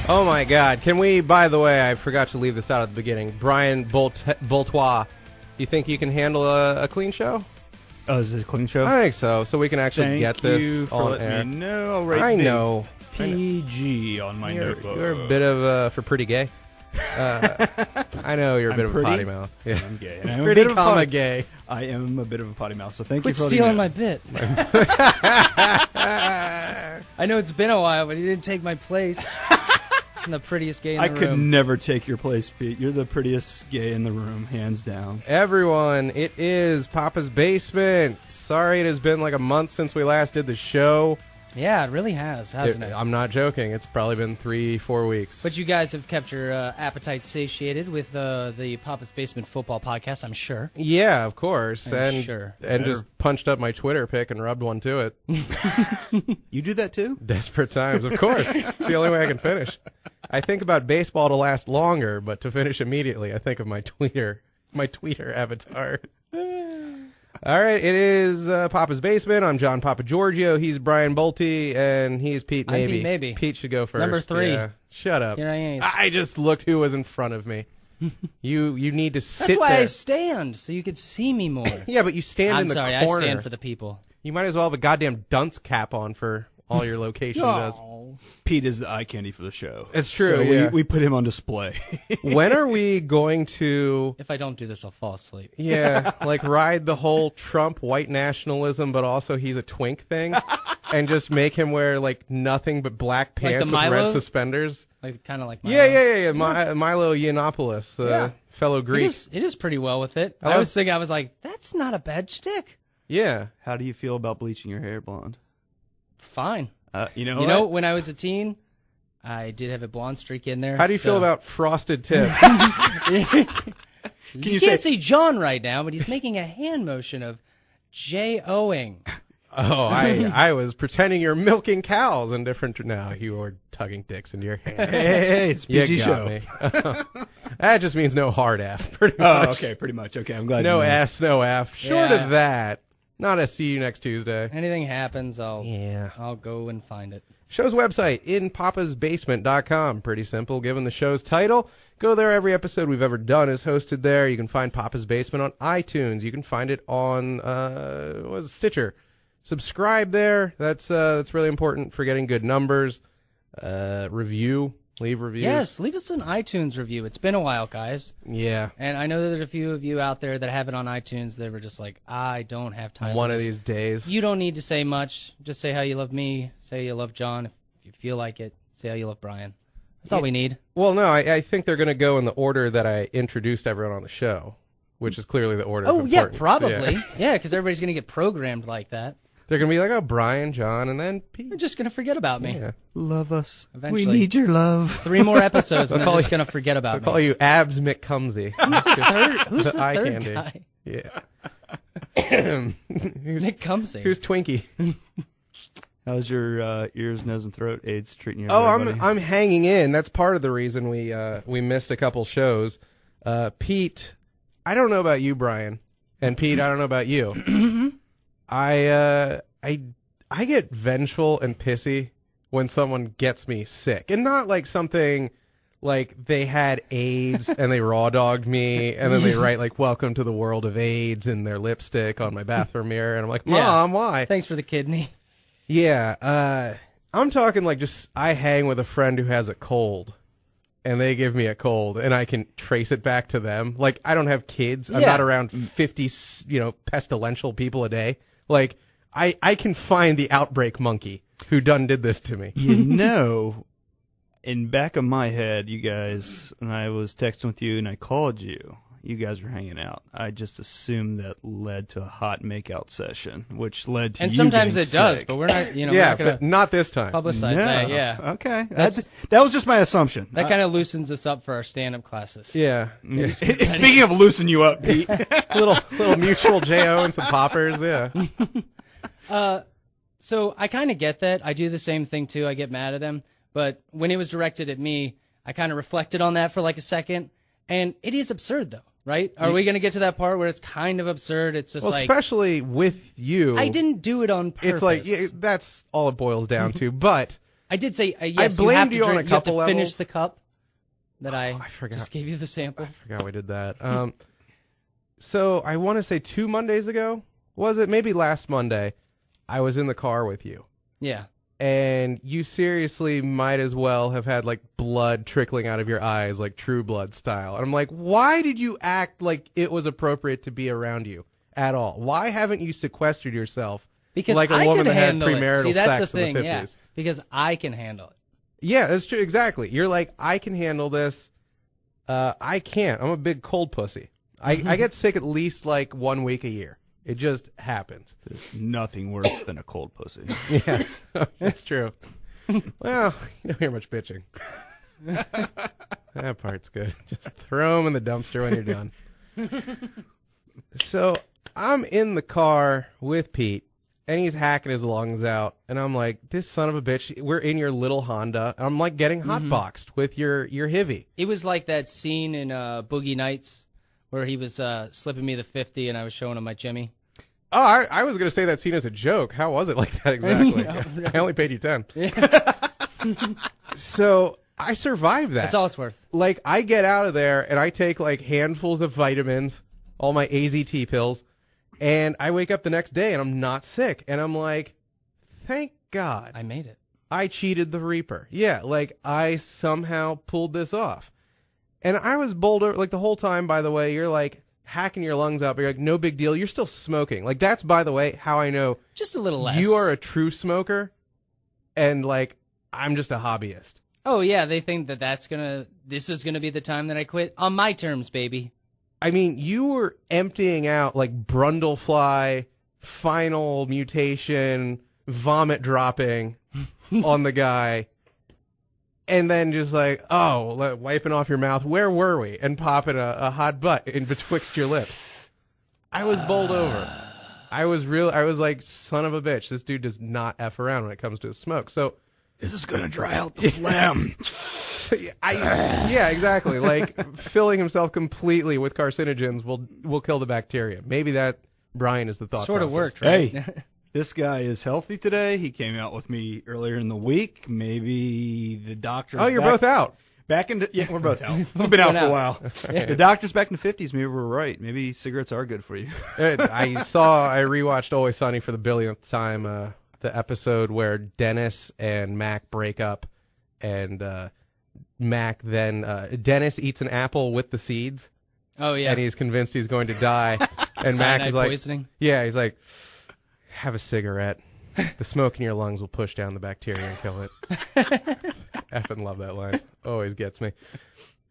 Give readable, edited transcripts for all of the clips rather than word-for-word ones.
Oh, my God. Can we, by the way, I forgot to leave this out at the beginning. Brian Boltois, do you think you can handle a clean show? Oh, is it a clean show? I think so. So we can actually get this on air. Me know. Right, I know. PG on my notebook. You're a bit of, for pretty gay. I know you're a bit of a potty mouth. Yeah. I'm gay. I'm pretty comma gay. I am a bit of a potty mouth, so thank Quit you for stealing my bit. I know it's been a while, but you didn't take my place. I'm the prettiest gay in the room. I could never take your place, Pete. You're the prettiest gay in the room, hands down. Everyone, it is Papa's Basement. Sorry it has been like a month since we last did the show. Yeah, it really has, hasn't it? I'm not joking. It's probably been 3-4 weeks. But you guys have kept your appetite satiated with the Papa's Basement football podcast, I'm sure. Yeah, of course. I'm sure. And just punched up my Twitter pic and rubbed one to it. You do that too? Desperate times, of course. It's the only way I can finish. I think about baseball to last longer, but to finish immediately, I think of my tweeter avatar. All right, it is Papa's Basement. I'm John Papa Giorgio. He's Brian Bolte, and he's Pete Maybe. I'm Pete Maybe. Pete should go first. Number 3. Yeah. Shut up. Here I am. I just looked who was in front of me. You need to sit there. That's why I stand, so you could see me more. Yeah, but you stand in the corner. I'm sorry, I stand for the people. You might as well have a goddamn dunce cap on for all your location does. Pete is the eye candy for the show. It's true, so yeah. we put him on display. When are we going to... If I don't do this, I'll fall asleep. Yeah, like ride the whole Trump white nationalism, but also he's a twink thing, and just make him wear like nothing but black pants with red suspenders. Like kind of like Milo. Yeah. Milo Yiannopoulos, fellow Greek. It is pretty well with it. I was like, that's not a bad shtick. Yeah. How do you feel about bleaching your hair blonde? Fine. You know, when I was a teen, I did have a blonde streak in there. How do you feel about frosted tips? You can't see John right now, but he's making a hand motion of J-O-ing. Oh, I was pretending you're milking cows and different. No, you were tugging dicks into your hair. Hey, it's PG show. Me. That just means no hard F, pretty much. Oh, okay, pretty much. Okay, I'm glad. No S, no F. Short of that. Not a see you next Tuesday. Anything happens, I'll go and find it. Show's website, inpapasbasement.com. Pretty simple, given the show's title. Go there. Every episode we've ever done is hosted there. You can find Papa's Basement on iTunes. You can find it on Stitcher. Subscribe there. That's really important for getting good numbers. Review. Leave reviews. Yes, leave us an iTunes review. It's been a while, guys. Yeah. And I know there's a few of you out there that have it on iTunes that were just like, I don't have time. One of these days. You don't need to say much. Just say how you love me. Say you love John if you feel like it. Say how you love Brian. That's all we need. Well, no, I think they're going to go in the order that I introduced everyone on the show, which is clearly the order of importance. Yeah, probably. Yeah, because everybody's going to get programmed like that. They're going to be like, oh, Brian, John, and then Pete. They're just going to forget about me. Yeah. Love us. Eventually. We need your love. 3 more episodes and they're just going to forget about me. They'll call you Abs McCumsey. Who's the eye third candy guy? Yeah. Nick Cumsey. Who's Twinkie? How's your ears, nose, and throat AIDS treating you? Oh, I'm hanging in. That's part of the reason we missed a couple shows. Pete, I don't know about you, Brian, and Pete, I don't know about you. I get vengeful and pissy when someone gets me sick, and not like something like they had AIDS and they raw dogged me, and then they write like "Welcome to the world of AIDS" in their lipstick on my bathroom mirror, and I'm like, Mom, why? Thanks for the kidney. Yeah, I'm talking like just I hang with a friend who has a cold, and they give me a cold, and I can trace it back to them. Like, I don't have kids. I'm not around 50, pestilential people a day. Like, I can find the outbreak monkey who done did this to me. You know, in back of my head, you guys, when I was texting with you and I called you, you guys were hanging out. I just assumed that led to a hot makeout session, which led to and you sometimes getting it does, sick. but we're not, we're yeah, not going but to not this time. publicize that. Yeah. Okay. That was just my assumption. That kind of loosens us up for our stand-up classes. Yeah. Speaking of loosen you up, Pete. little mutual J.O. and some poppers, yeah. So I kind of get that. I do the same thing, too. I get mad at them. But when it was directed at me, I kind of reflected on that for like a second. And it is absurd, though, right? Are we going to get to that part where it's kind of absurd? It's just especially with you. I didn't do it on purpose. It's like, that's all it boils down to. But I did say yes. I blamed you have to you on drink, a couple you have to finish levels. the cup that I forgot. just gave you the sample. I forgot we did that. So I want to say 2 Mondays ago, was it? Maybe last Monday, I was in the car with you. Yeah. And you seriously might as well have had like blood trickling out of your eyes, like True Blood style. And I'm like, why did you act like it was appropriate to be around you at all? Why haven't you sequestered yourself Because like a I woman can that had handle it. premarital See, that's sex the thing, in the 50s? yeah. Because I can handle it. Yeah, that's true. Exactly. You're like, I can handle this. I can't. I'm a big cold pussy. I get sick at least like 1 week a year. It just happens. There's nothing worse than a cold pussy. Yeah, that's true. Well, you don't hear much bitching. That part's good. Just throw them in the dumpster when you're done. So I'm in the car with Pete, and he's hacking his lungs out, and I'm like, this son of a bitch, we're in your little Honda. I'm like getting hotboxed with your Hivy. It was like that scene in Boogie Nights where he was slipping me the 50 and I was showing him my Jimmy. Oh, I was going to say that scene as a joke. How was it like that exactly? No, no. I only paid you 10. Yeah. So I survived that. That's all it's worth. Like, I get out of there, and I take, like, handfuls of vitamins, all my AZT pills, and I wake up the next day, and I'm not sick. And I'm like, thank God. I made it. I cheated the Reaper. Yeah, like, I somehow pulled this off. And I was bowled over, like, the whole time, by the way, you're, like, hacking your lungs out, but you're like, no big deal. You're still smoking. Like, that's, by the way, how I know Just a little less. you are a true smoker, and, like, I'm just a hobbyist. Oh, yeah, they think that this is going to be the time that I quit. On my terms, baby. I mean, you were emptying out, like, Brundlefly, final mutation, vomit dropping on the guy, and then just like, wiping off your mouth. Where were we? And popping a hot butt in betwixt your lips. I was bowled over. I was like, son of a bitch. This dude does not F around when it comes to his smoke. So This is going to dry out the phlegm. yeah, exactly. Like, filling himself completely with carcinogens will kill the bacteria. Maybe that, Brian, is the thought Sort of process. worked, right? Hey, this guy is healthy today. He came out with me earlier in the week. Maybe the doctor's Oh, you're both out. Yeah, we're both out. We've been out for a while. Yeah. The doctor's back in the 50s. Maybe we're right. Maybe cigarettes are good for you. I rewatched Always Sunny for the billionth time, the episode where Dennis and Mac break up, and Mac then, Dennis eats an apple with the seeds, Oh, yeah. and he's convinced he's going to die, and Mac Cyanide is like, poisoning. yeah, he's like, have a cigarette. The smoke in your lungs will push down the bacteria and kill it. Effing love that line. Always gets me.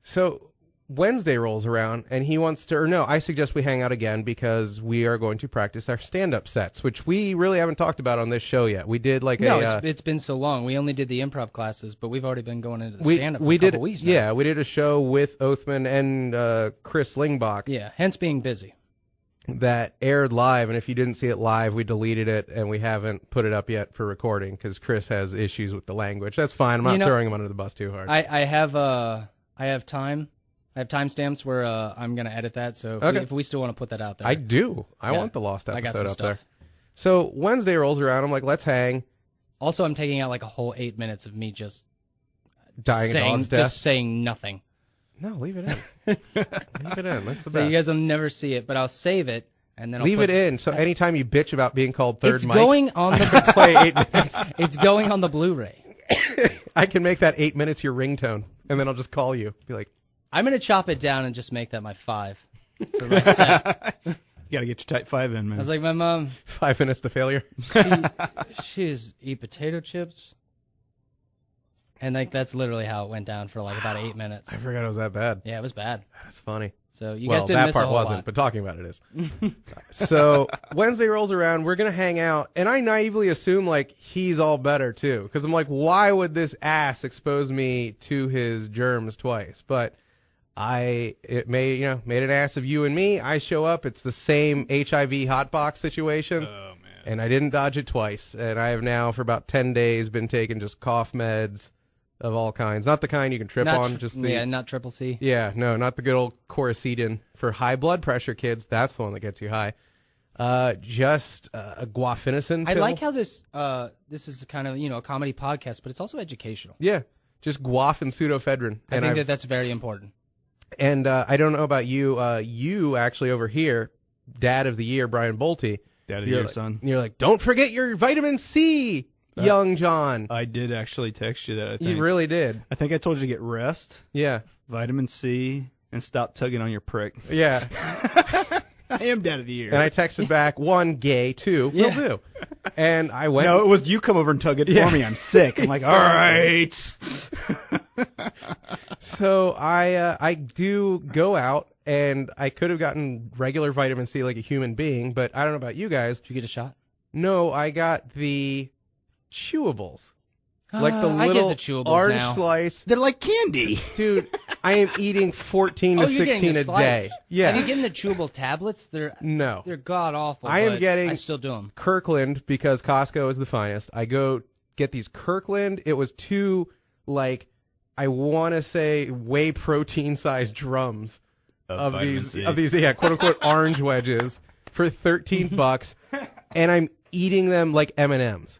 So Wednesday rolls around, and he wants to, or no, I suggest we hang out again because we are going to practice our stand-up sets, which we really haven't talked about on this show yet. We did like it's been so long. We only did the improv classes, but we've already been going into the stand-up for a couple weeks now. Yeah, we did a show with Oathman and Chris Lingbach. Yeah, hence being busy. That aired live, and if you didn't see it live, we deleted it, and we haven't put it up yet for recording because Chris has issues with the language. That's fine. I'm not throwing him under the bus too hard. I have time. I have timestamps where I'm gonna edit that. So if we still want to put that out there, I do. I want the lost I got episode some up stuff. there. So Wednesday rolls around. I'm like, let's hang. Also, I'm taking out like a whole 8 minutes of me just Dying a dog's death. just saying nothing. No, leave it in. Leave it in. That's the So best. you guys will never see it, but I'll save it and then Leave it in. So anytime you bitch about being called third It's mic, going on I the play 8 minutes. it's going on the Blu-ray. I can make that 8 minutes your ringtone, and then I'll just call you. Be like, I'm gonna chop it down and just make that my 5 for my set. You got to get your type 5 in, I man. was like, my mom, 5 minutes to failure. she's eat potato chips. And like that's literally how it went down for like about 8 minutes. I forgot it was that bad. Yeah, it was bad. That's funny. So you Well, guys didn't that miss a part whole wasn't, lot. but talking about it is. So Wednesday rolls around, we're gonna hang out, and I naively assume like he's all better too, because I'm like, why would this ass expose me to his germs twice? But it made an ass of you and me. I show up, it's the same HIV hotbox situation, Oh, man. and I didn't dodge it twice, and I have now for about 10 days been taking just cough meds of all kinds, not the kind you can trip on, just the not triple C. Yeah, no, not the good old Coracetin for high blood pressure, kids. That's the one that gets you high. just a guaifenesin I pill. like how this is kind of a comedy podcast, but it's also educational. Yeah, just guaf and pseudoephedrine. I think that's very important. And I don't know about you. You actually over here, Dad of the Year, Brian Bolte. Dad of the Year, son. You're like, don't forget your vitamin C, young John. I did actually text you that, I think. You really did. I think I told you to get rest, Yeah. vitamin C, and stop tugging on your prick. Yeah. I am Dad of the Year. And I texted back, 1, gay, 2, will do. And I went. No, it was you come over and tug it for me. I'm sick. I'm like, all right. So I do go out, and I could have gotten regular vitamin C like a human being, but I don't know about you guys. Did you get a shot? No, I got the chewables. Like the I little get the chewables orange now. slice. They're like candy. Dude, I am eating 14 to you're getting 16 the a slice. day. Yeah. Are you getting the chewable tablets? No. They're god awful. I am but getting- I still do them. Kirkland, because Costco is the finest. I go get these Kirkland. It was 2, like, I want to say whey protein sized drums of these, yeah, quote unquote orange wedges for $13, and I'm eating them like M&Ms.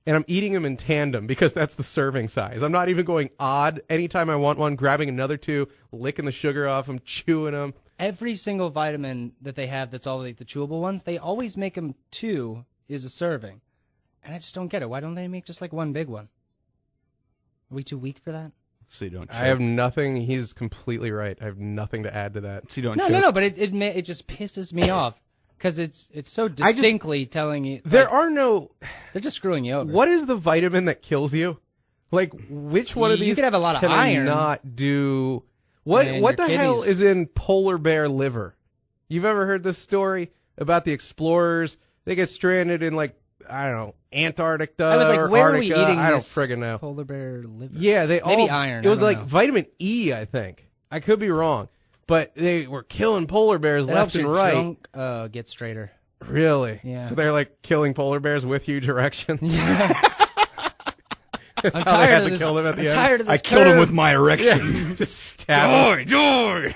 And I'm eating them in tandem because that's the serving size. I'm not even going odd. Anytime I want one, grabbing another 2, licking the sugar off them, chewing them. Every single vitamin that they have that's all like the chewable ones, they always make them 2 is a serving. And I just don't get it. Why don't they make just like one big one? Are we too weak for that? So you don't choke. I have nothing. He's completely right. I have nothing to add to that. So you don't No, choke. but it just pisses me off because it's so distinctly telling you There like, are no. they're just screwing you over. What is the vitamin that kills you? Like, which one of You these could have a lot of can iron. I not do? What Man, what your the hell kidneys. is in polar bear liver? You've ever heard this story about the explorers? They get stranded in, like, I don't know, Antarctica I was like, or where Arctica. are we eating I don't this friggin' know. polar bear liver? Yeah, they Maybe all. iron, It was I don't like know. vitamin E, I think. I could be wrong, but they were killing polar bears That left helps and your right. junk get straighter. Really? Yeah. So they're like killing polar bears with huge erections. That's I'm how they tired had of to this. kill them at the I'm end. tired of this. I killed him curve. with my erection. Just stab them. Joy.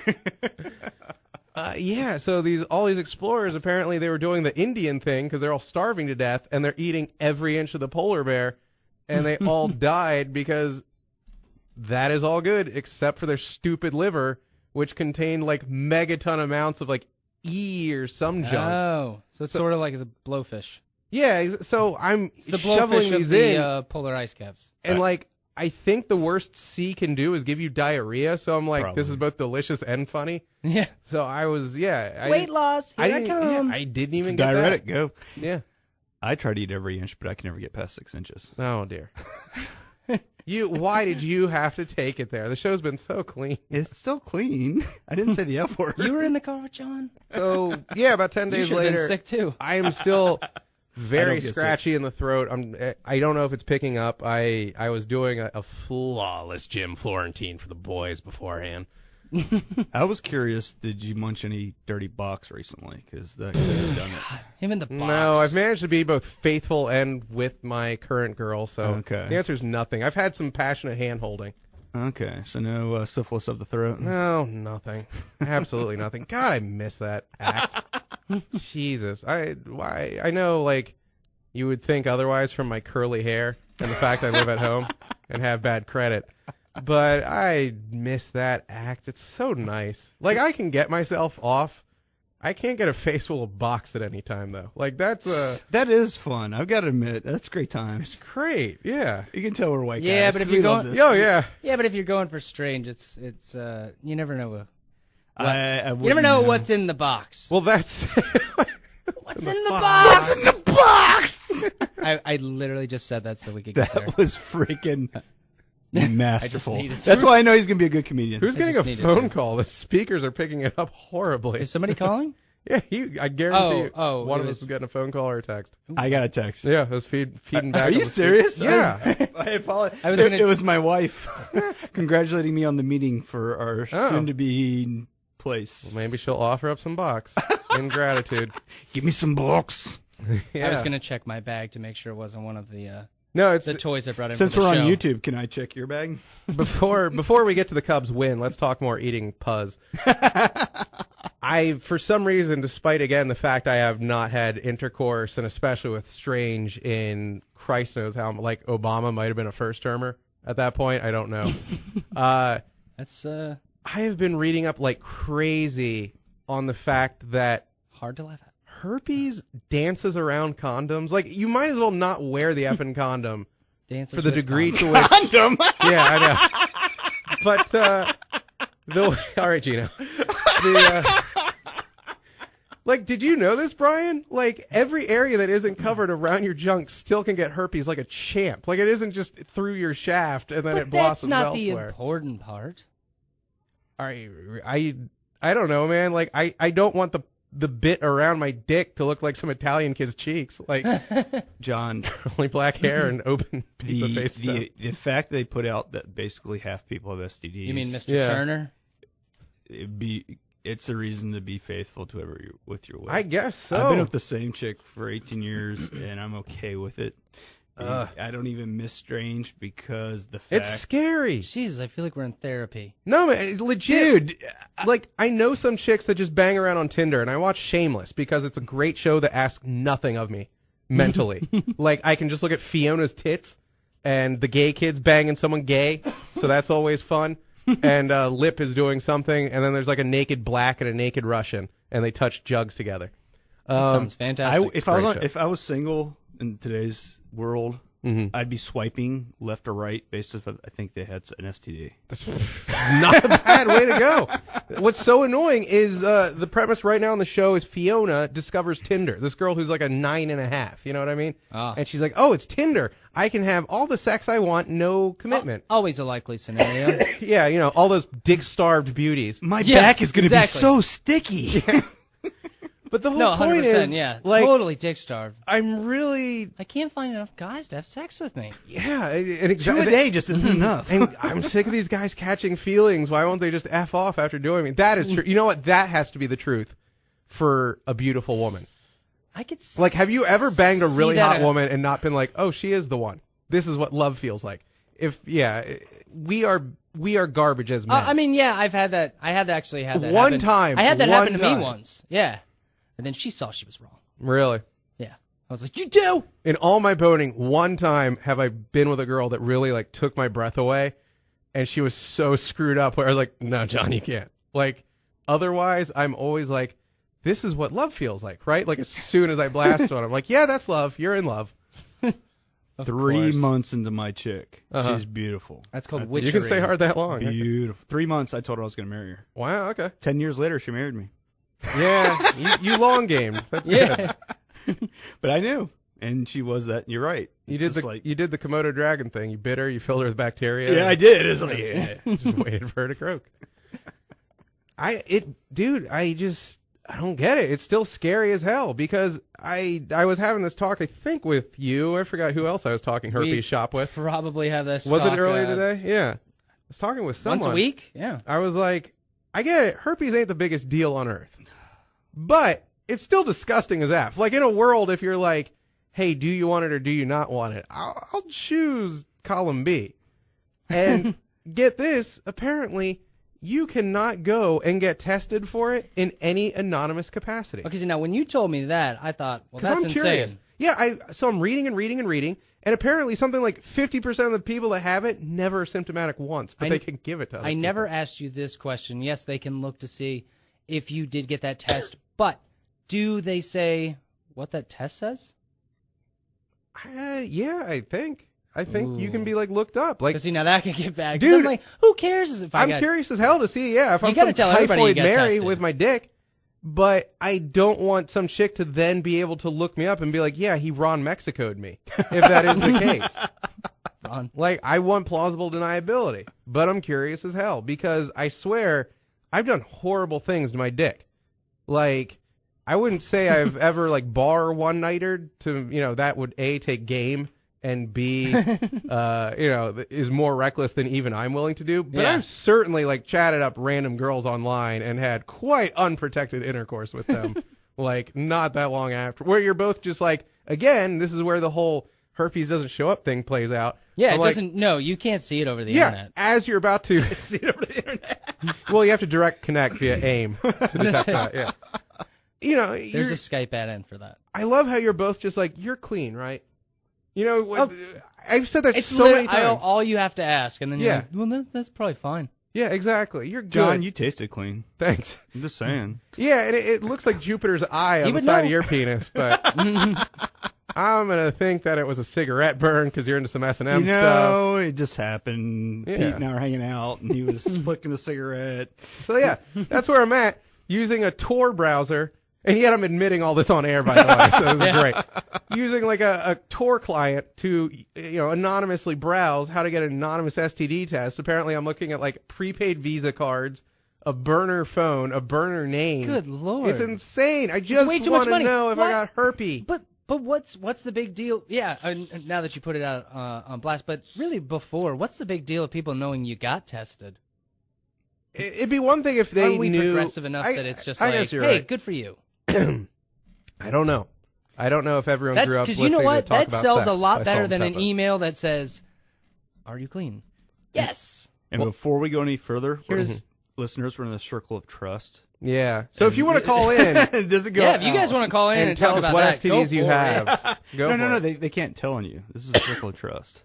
Yeah, so all these explorers, apparently they were doing the Indian thing because they're all starving to death and they're eating every inch of the polar bear, and they all died because that is all good except for their stupid liver, which contained like megaton amounts of like E or some junk. Oh, so it's sort of like the blowfish. Yeah, so I'm It's the shoveling blowfish of these in, the polar ice caps. and like I think the worst C can do is give you diarrhea. So I'm like, Probably. this is both delicious and funny. Yeah. So I was, I Weight loss. Here I didn't, come. yeah, I didn't even It's get diuretic. that. Go. Yeah. I try to eat every inch, but I can never get past 6 inches. Oh dear. Why did you have to take it there? The show's been so clean. It's still clean. I didn't say the F word. You were in the car with John. So yeah, about 10 You days should have been later, sick too. I am still very I don't get scratchy in the throat. I don't know if it's picking up. I was doing a flawless Jim Florentine for the boys beforehand. I was curious, did you munch any dirty box recently? Because that could have done it. Him in the box. No, I've managed to be both faithful and with my current girl. So Okay. the answer is nothing. I've had some passionate hand holding. Okay, so no syphilis of the throat. No, nothing. Absolutely nothing. God, I miss that act. Jesus. I know, like, you would think otherwise from my curly hair and the fact I live at home and have bad credit. But I miss that act. It's so nice. Like, I can get myself off. I can't get a face full of box at any time, though. Like, that's That is fun. I've got to admit, that's great times. great. Yeah. You can tell we're white guys. Yeah, but if 'cause you're we love going- this. Oh, yeah. Yeah, but if you're going for strange, it's you never know. I You never know what's in the box. Well, that's... What's in the box? What's in the box? I literally just said that so we could get there. That was freaking masterful. needed to. That's why I know he's gonna be a good comedian. Who's I getting a just needed phone to. call? The speakers are picking it up horribly. Is somebody calling? Yeah, I guarantee you, Oh, one it of was- us is getting a phone call or a text. I got a text. Yeah, it was feeding back. Are on you the serious? Yeah. I apologize. I was it, gonna- it was my wife congratulating me on the meeting for our Oh. soon-to-be place. Well, maybe she'll offer up some box in gratitude. Give me some box. Yeah. I was gonna check my bag to make sure it wasn't one of the No, it's toys I brought in Since for the we're show. on YouTube, can I check your bag? before we get to the Cubs win. Let's talk more eating puzz. for some reason, despite, again, the fact I have not had intercourse, and especially with Strange in Christ knows how, like Obama might have been a first-termer at that point. I don't know. That's I have been reading up like crazy on the fact that hard to laugh at. herpes dances around condoms. Like, you might as well not wear the effing condom Dances for the with degree condoms. to which... Condom. Yeah, I know. But, all right, Gino. Like, did you know this, Brian? Like, every area that isn't covered around your junk still can get herpes like a champ. Like, it isn't just through your shaft and then But it blossoms that's not the elsewhere. important part. I don't know, man. Like, I don't want the bit around my dick to look like some Italian kid's cheeks. Like, John, only black hair and open pizza face stuff. the fact they put out that basically half people have STDs. You mean Mr. Yeah. Turner? It's a reason to be faithful to whoever you're with your wife. I guess so. I've been with the same chick for 18 years, and I'm okay with it. I don't even miss Strange because the fact... It's scary. Jesus, I feel like we're in therapy. No, man, it's legit. Dude, Like, I know some chicks that just bang around on Tinder, and I watch Shameless because it's a great show that asks nothing of me mentally. Like, I can just look at Fiona's tits and the gay kids banging someone gay, so that's always fun. And Lip is doing something, and then there's like a naked black and a naked Russian, and they touch jugs together. Sounds fantastic. if I was single in today's world, I'd be swiping left or right based off I think they had an STD. Not a bad way to go. What's so annoying is the premise right now on the show is Fiona discovers Tinder. This girl who's like a 9.5. You know what I mean? And she's like, oh, it's Tinder. I can have all the sex I want, no commitment. Always a likely scenario. Yeah, you know, all those dick-starved beauties. My back is going to exactly. be so sticky. But the whole No, 100%, point is, yeah. like, Totally dick starved. I'm really, I can't find enough guys to have sex with me. yeah. And Two a day just isn't enough. And I'm sick of these guys catching feelings. Why won't they just F off after doing it? That is true. You know what? That has to be the truth for a beautiful woman. I could Like, have you ever banged a really see that hot woman and not been like, oh, she is the one? This is what love feels like. We are garbage as men. I mean, yeah, I've had that. I have actually had that One happen. time. I had that One happen to time. me once. Yeah. And then she saw she was wrong. Really? Yeah. I was like, you do? In all my boning, one time have I been with a girl that really like took my breath away, and she was so screwed up where I was like, no, John, you can't. Like, otherwise, I'm always like, this is what love feels like, right? Like, as soon as I blast one, I'm like, yeah, that's love. You're in love. 3 months into my chick. She's beautiful. That's called You witchery. can stay hard that long. Beautiful. 3 months, I told her I was going to marry her. Wow, okay. 10 years later, she married me. Yeah, you long gamed. That's Yeah. good. But I knew. And she was that. You're right. You did the Komodo dragon thing. You bit her, you filled her with bacteria. Yeah, I did. It's like, yeah. Just waited for her to croak. I don't get it. It's still scary as hell because I was having this talk, I think, with you. I forgot who else I was talking herpes shop with. Probably have this Was talk, it earlier today? Yeah. I was talking with someone. Once a week? Yeah. I was like, I get it. Herpes ain't the biggest deal on earth. But it's still disgusting as F. Like, in a world, if you're like, hey, do you want it or do you not want it? I'll choose column B. And get this, apparently, you cannot go and get tested for it in any anonymous capacity. Okay, so now when you told me that, I thought, well, that's I'm curious. insane. Yeah, so I'm reading and reading, and apparently something like 50% of the people that have it never are symptomatic once, but they can give it to other people. never asked you this question. Yes, they can look to see if you did get that test, but do they say what that test says? Yeah, I think. Ooh. You can be like looked up. Like, See, now that can get bad. Dude, I'm like, who cares if I'm curious as hell to see, if I'm gotta some tell everybody you typhoid got Mary tested. with my dick, but I don't want some chick to then be able to look me up and be like, yeah, he Ron Mexico'd me, if that is the case. Ron. Like, I want plausible deniability, but I'm curious as hell because I swear I've done horrible things to my dick. Like, I wouldn't say I've ever like bar one-nighted to, that would A, take game, and B, is more reckless than even I'm willing to do. But Yeah. I've certainly like chatted up random girls online and had quite unprotected intercourse with them. Like, not that long after, where you're both just like, again, this is where the whole herpes doesn't show up thing plays out. Yeah, I'm it like, doesn't. No, you can't see it over the yeah, internet. as you're about to See it over the internet. Well, you have to direct connect via AIM to detect that. Yeah. You know, There's a Skype add-in for that. I love how you're both just like, you're clean, right? You know, Oh, I've said that It's so many times. all you have to ask, and then you're Yeah. like, well, that's probably fine. Yeah, exactly. You're good. John, you tasted clean. Thanks. I'm just saying. Yeah, and it looks like Jupiter's eye on He the would side know. of your penis, but I'm going to think that it was a cigarette burn because you're into some S&M You stuff. know, it just happened. Yeah. Pete and I were hanging out, and he was flicking a cigarette. So, yeah, that's where I'm at, using a Tor browser. And yet I'm admitting all this on air, by the way, so this is great. Using like a Tor client to, anonymously browse how to get an anonymous STD test. Apparently I'm looking at like prepaid Visa cards, a burner phone, a burner name. Good Lord. It's insane. I just way too want much to money. know if I What? got herpes. But what's the big deal? Yeah, now that you put it out on blast, but really before, what's the big deal of people knowing you got tested? It'd be one thing if they Are we knew. progressive enough that it's just I like, guess you're hey, right. good for you? I don't know. I don't know if everyone grew up Because listening you know what? to talk That about sells sex a lot by better Salt than and an Pepper. email that says, "Are you clean?" Yes. And before we go any further, Here's- listeners, we're in the circle of trust. Yeah. So if you want to call in Does it go Yeah, if you guys out? want to call in and and tell talk us about what that, go STDs you for it. have, go for No, it. they can't tell on you. This is a circle of trust.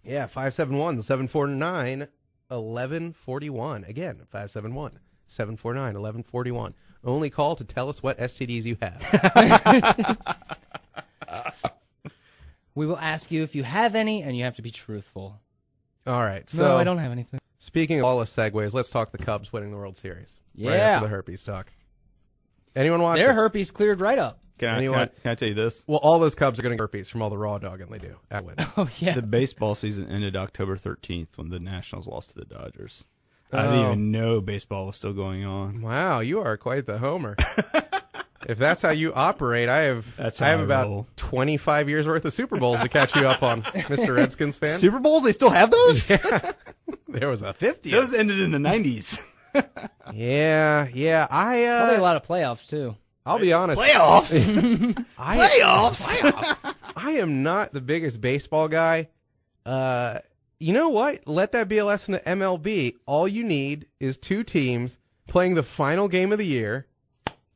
Yeah, 571-749-1141. Again, 571-749-1141. Only call to tell us what STDs you have. We will ask you if you have any, and you have to be truthful. All right. So No, I don't have anything. speaking of lawless segues, let's talk the Cubs winning the World Series. Right Yeah. after the herpes talk. Anyone watch Their it? herpes cleared right up. Can I tell you this? Well, all those Cubs are getting herpes from all the raw dogging they do at win. Oh yeah. The baseball season ended October 13th when the Nationals lost to the Dodgers. I didn't Oh. even know baseball was still going on. Wow, you are quite the homer. If that's how you operate, I have That's I how have I about roll. 25 years worth of Super Bowls to catch you up on, Mr. Redskins fan. Super Bowls, they still have those? Yeah. There was a 50. Those ended in the 90s. Yeah. Probably a lot of playoffs too. I'll be honest. Playoffs? Playoffs. I am not the biggest baseball guy. You know what? Let that be a lesson to MLB. All you need is two teams playing the final game of the year,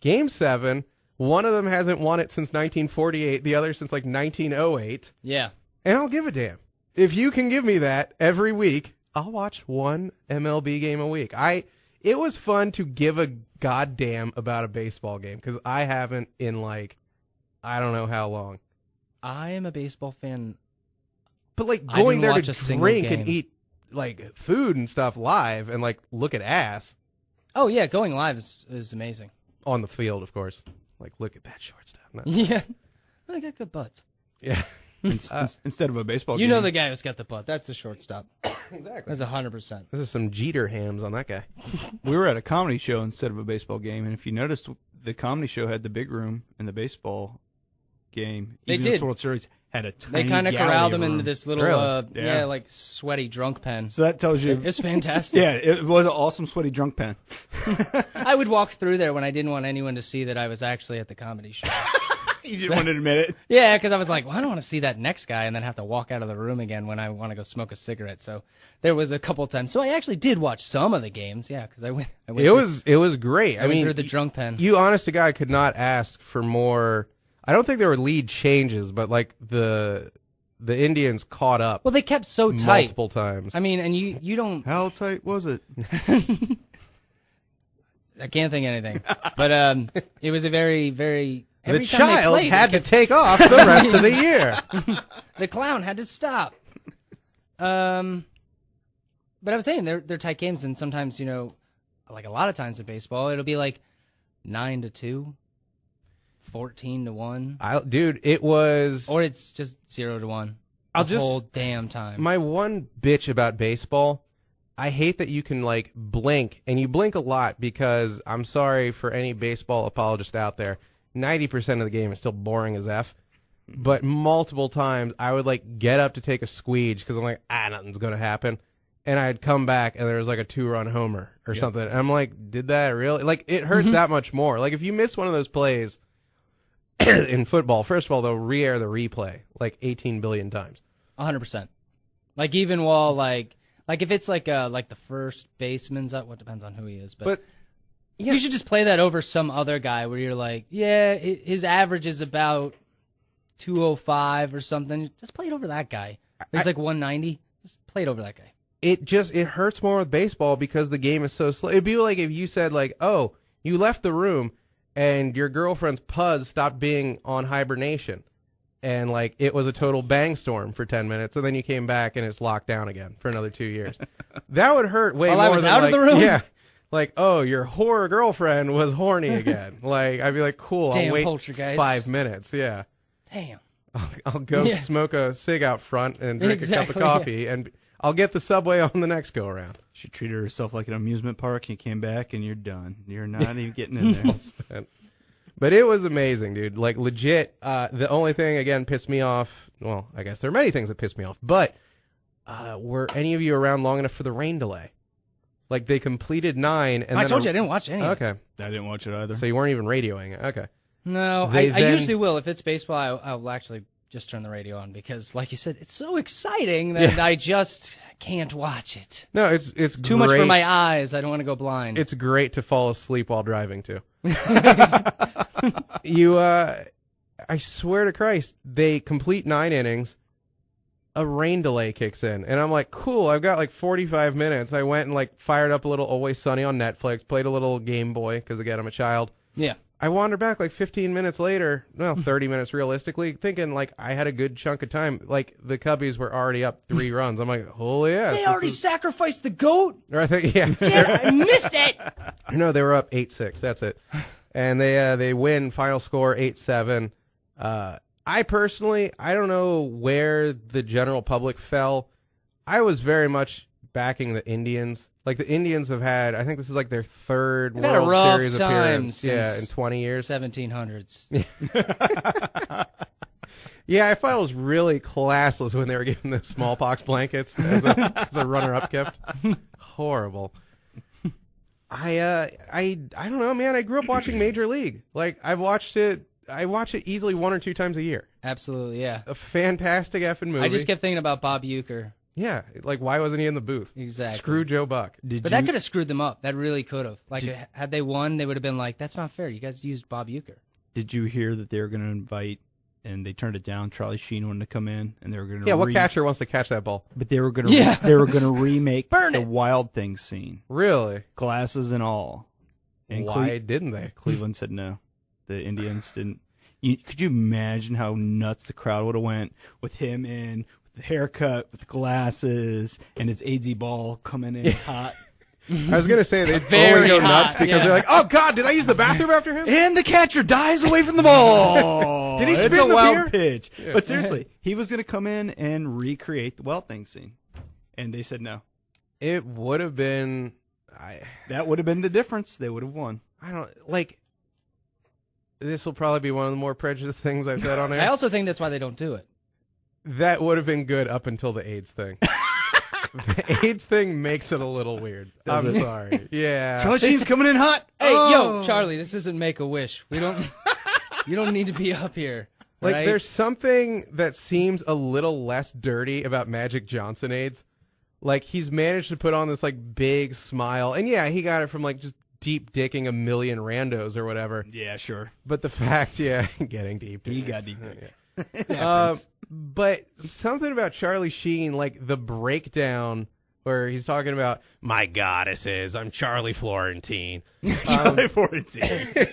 Game 7. One of them hasn't won it since 1948, the other since like 1908. Yeah. And I'll give a damn. If you can give me that every week, I'll watch one MLB game a week. It was fun to give a goddamn about a baseball game because I haven't in like, I don't know how long. I am a baseball fan. But like I going didn't there watch to a single drink game. and eat like food and stuff live and like look at ass Oh yeah, going live is amazing. on the field, of course. Like look at that shortstop. No. Yeah. They got good butts. Yeah. Instead of a baseball You game. know the guy who's got the butt. That's the shortstop. Exactly. That's 100%. This is some Jeter hams on that guy. We were at a comedy show instead of a baseball game, and if you noticed, the comedy show had the big room, and the baseball game, They even the did. World Series, had a tiny They kind of gallery corralled him room. into this little, Really? Yeah. like sweaty drunk pen. So that tells you. It's fantastic. Yeah, it was an awesome sweaty drunk pen. I would walk through there when I didn't want anyone to see that I was actually at the comedy show. You didn't want to admit it. Yeah, because I was like, well, I don't want to see that next guy and then have to walk out of the room again when I want to go smoke a cigarette. So there was a couple times. So I actually did watch some of the games. Yeah, because I went. It through, was great. I I went mean, through the drunk pen. you honest to God could not ask for more. I don't think there were lead changes, but like the Indians caught up Well, they kept so tight. multiple times. I mean, and you don't. How tight was it? I can't think of anything. But it was a very, very. The Every time they child played, had it to kept- take off the rest of the year. The clown had to stop. But I was saying they're tight games, and sometimes like a lot of times in baseball, it'll be like 9-2, 14-1, Dude, it was. or it's just 0-1. I'll the just- whole damn time. My one bitch about baseball, I hate that you can like blink, and you blink a lot because I'm sorry for any baseball apologist out there. 90% of the game is still boring as F. But multiple times I would like get up to take a squeege because I'm like, nothing's going to happen. And I'd come back and there was like a 2-run homer or something. And I'm like, did that really? Like, it hurts that much more. Like, if you miss one of those plays in football, first of all, they'll re-air the replay like 18 billion times. 100%. Like even while like Like if it's like the first baseman's up, what depends on who he is, but yeah. you should just play that over some other guy where you're like, yeah, his average is about 205 or something. Just play it over that guy. He's like 190. Just play it over that guy. It hurts more with baseball because the game is so slow. It'd be like if you said like, oh, you left the room and your girlfriend's puzz stopped being on hibernation, and like it was a total bang storm for 10 minutes, and then you came back and it's locked down again for another 2 years. That would hurt way While more I was than out like, of the room? Yeah. Like, oh, your horror girlfriend was horny again. Like, I'd be like, cool, Damn I'll wait poltergeist. 5 minutes. Yeah. Damn. I'll go smoke a cig out front and drink a cup of Exactly, coffee, and I'll get the subway on the next go around. She treated herself like an amusement park. You came back and you're done. You're not even getting in there. But it was amazing, dude. Like, legit, the only thing, again, pissed me off. Well, I guess there are many things that pissed me off. But were any of you around long enough for the rain delay? Like, they completed 9. And I then told you I didn't watch any of it. Okay. I didn't watch it either. So you weren't even radioing it. Okay. No, I usually will. If it's baseball, I'll actually just turn the radio on because, like you said, it's so exciting that I just can't watch it. No, it's Too much for my eyes. I don't want to go blind. It's great to fall asleep while driving, too. I swear to Christ, they complete 9 innings. A rain delay kicks in, and I'm like, cool, I've got like 45 minutes. I went and like fired up a little Always Sunny on Netflix, played a little Game Boy, because again, I'm a child. Yeah. I wandered back like 15 minutes later, well, 30 minutes realistically, thinking like I had a good chunk of time. Like the Cubbies were already up 3 runs. I'm like, holy yeah. They already sacrificed the goat. Or I think, yeah. I missed it. No, they were up 8-6. That's it. And they win. Final score 8-7. I personally, I don't know where the general public fell. I was very much backing the Indians. Like the Indians have had, I think this is like their 3rd They've had a World rough Series time appearance. Yeah, in since 20 years. 1700s. Yeah, I thought it was really classless when they were giving the smallpox blankets as a runner-up gift. Horrible. I don't know, man. I grew up watching Major League. Like I watch it easily 1 or 2 times a year. Absolutely, yeah. A fantastic effing movie. I just kept thinking about Bob Uecker. Yeah, like why wasn't he in the booth? Exactly. Screw Joe Buck. But that could have screwed them up. That really could have. Like, had they won, they would have been like, that's not fair. You guys used Bob Uecker. Did you hear that they were going to invite, and they turned it down, Charlie Sheen wanted to come in, and they were going to what catcher wants to catch that ball? But they were going to they were going to remake Burn the it. Wild Things scene. Really? Glasses and all. And Why didn't they? Cleveland said no. The Indians didn't. Could you imagine how nuts the crowd would have went with him in, with the haircut, with the glasses, and his AZ ball coming in hot? I was going to say they'd Very only go hot, nuts because they're like, oh, God, did I use the bathroom after him? And the catcher dives away from the ball. Did he spin it's a the wild beer? pitch. Yeah. But seriously, he was going to come in and recreate the Wild Things scene. And they said no. It would have been... That would have been the difference. They would have won. I don't... Like... This will probably be one of the more prejudiced things I've said on air. I also think that's why they don't do it. That would have been good up until the AIDS thing. The AIDS thing makes it a little weird. I'm sorry. Yeah. Charlie Sheen's coming in hot. Hey, Oh. yo, Charlie, this isn't Make-A-Wish. We don't... You don't need to be up here. Like, right? there's something that seems a little less dirty about Magic Johnson AIDS. Like, he's managed to put on this, like, big smile. And, yeah, he got it from, like, just deep dicking a million randos or whatever. Yeah, sure. But the fact, getting deep. He got deep dick. But something about Charlie Sheen, like the breakdown where he's talking about, my goddesses, I'm Charlie Florentine. Charlie Florentine.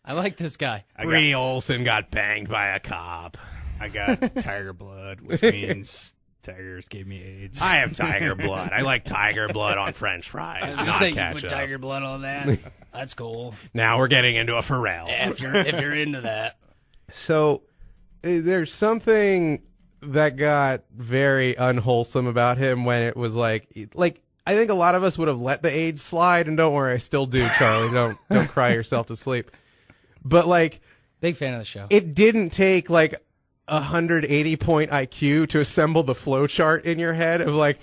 I like this guy. Ree Olsen got banged by a cop. I got tiger blood, which means tigers gave me AIDS. I have tiger blood. I like tiger blood on French fries, not You ketchup. put tiger blood on that. That's cool. Now we're getting into a Pharrell. Yeah, if you're into that. So there's something that got very unwholesome about him when it was like I think a lot of us would have let the AIDS slide, and don't worry, I still do, Charlie. Don't cry yourself to sleep. But like, big fan of the show. It didn't take like 180-point IQ to assemble the flow chart in your head of like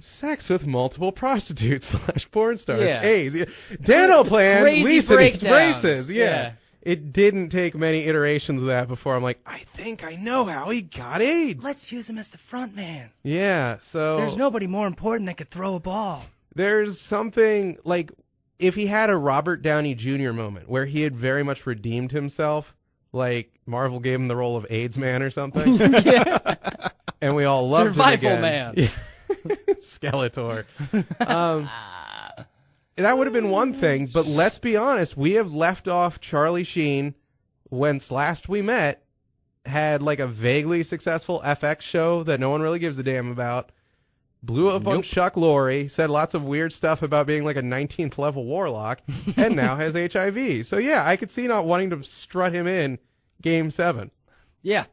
sex with multiple prostitutes / porn stars. Yeah. AIDS, dental plan, Crazy Lisa needs breakdowns. braces. Yeah. it didn't take many iterations of that before I'm like, I think I know how he got AIDS. Let's use him as the front man. Yeah, so There's nobody more important that could throw a ball. there's something like if he had a Robert Downey Jr. moment where he had very much redeemed himself, like Marvel gave him the role of AIDS Man or something, and we all loved Survival it again. Man. Yeah. Skeletor. That would have been one thing, but let's be honest, we have left off Charlie Sheen, whence last we met, had like a vaguely successful FX show that no one really gives a damn about, blew up on Chuck Lorre, said lots of weird stuff about being like a 19th level warlock, and now has HIV. So yeah, I could see not wanting to strut him in Game 7. Yeah.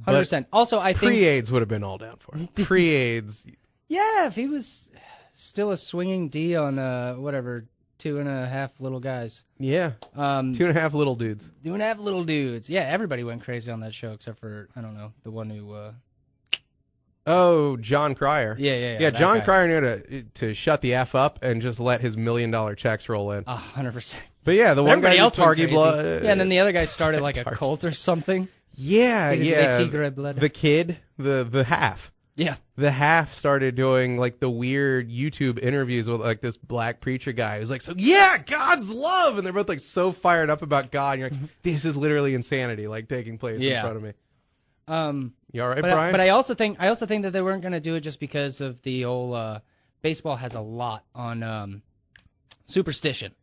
100%. Also, I think... Pre-AIDS would have been all down for him. Pre-AIDS. Yeah, if he was still a swinging D on, 2.5 little guys. Yeah. 2.5 little dudes. 2.5 little dudes. Yeah, everybody went crazy on that show except for, I don't know, the one who... Oh, John Cryer. Yeah, John guy. Cryer knew to shut the F up and just let his $1 million checks roll in. 100%. But yeah, the one Everybody guy else went Targi crazy. blood. Yeah, and then the other guy started like a cult or something. Yeah. Tigre blood. The kid, the half. Yeah. The half started doing like the weird YouTube interviews with like this black preacher guy who's like, so yeah, God's love, and they're both like so fired up about God. And you're like, this is literally insanity, like taking place in front of me. You all right, Brian? But I also think that they weren't going to do it just because of the whole baseball has a lot on superstition,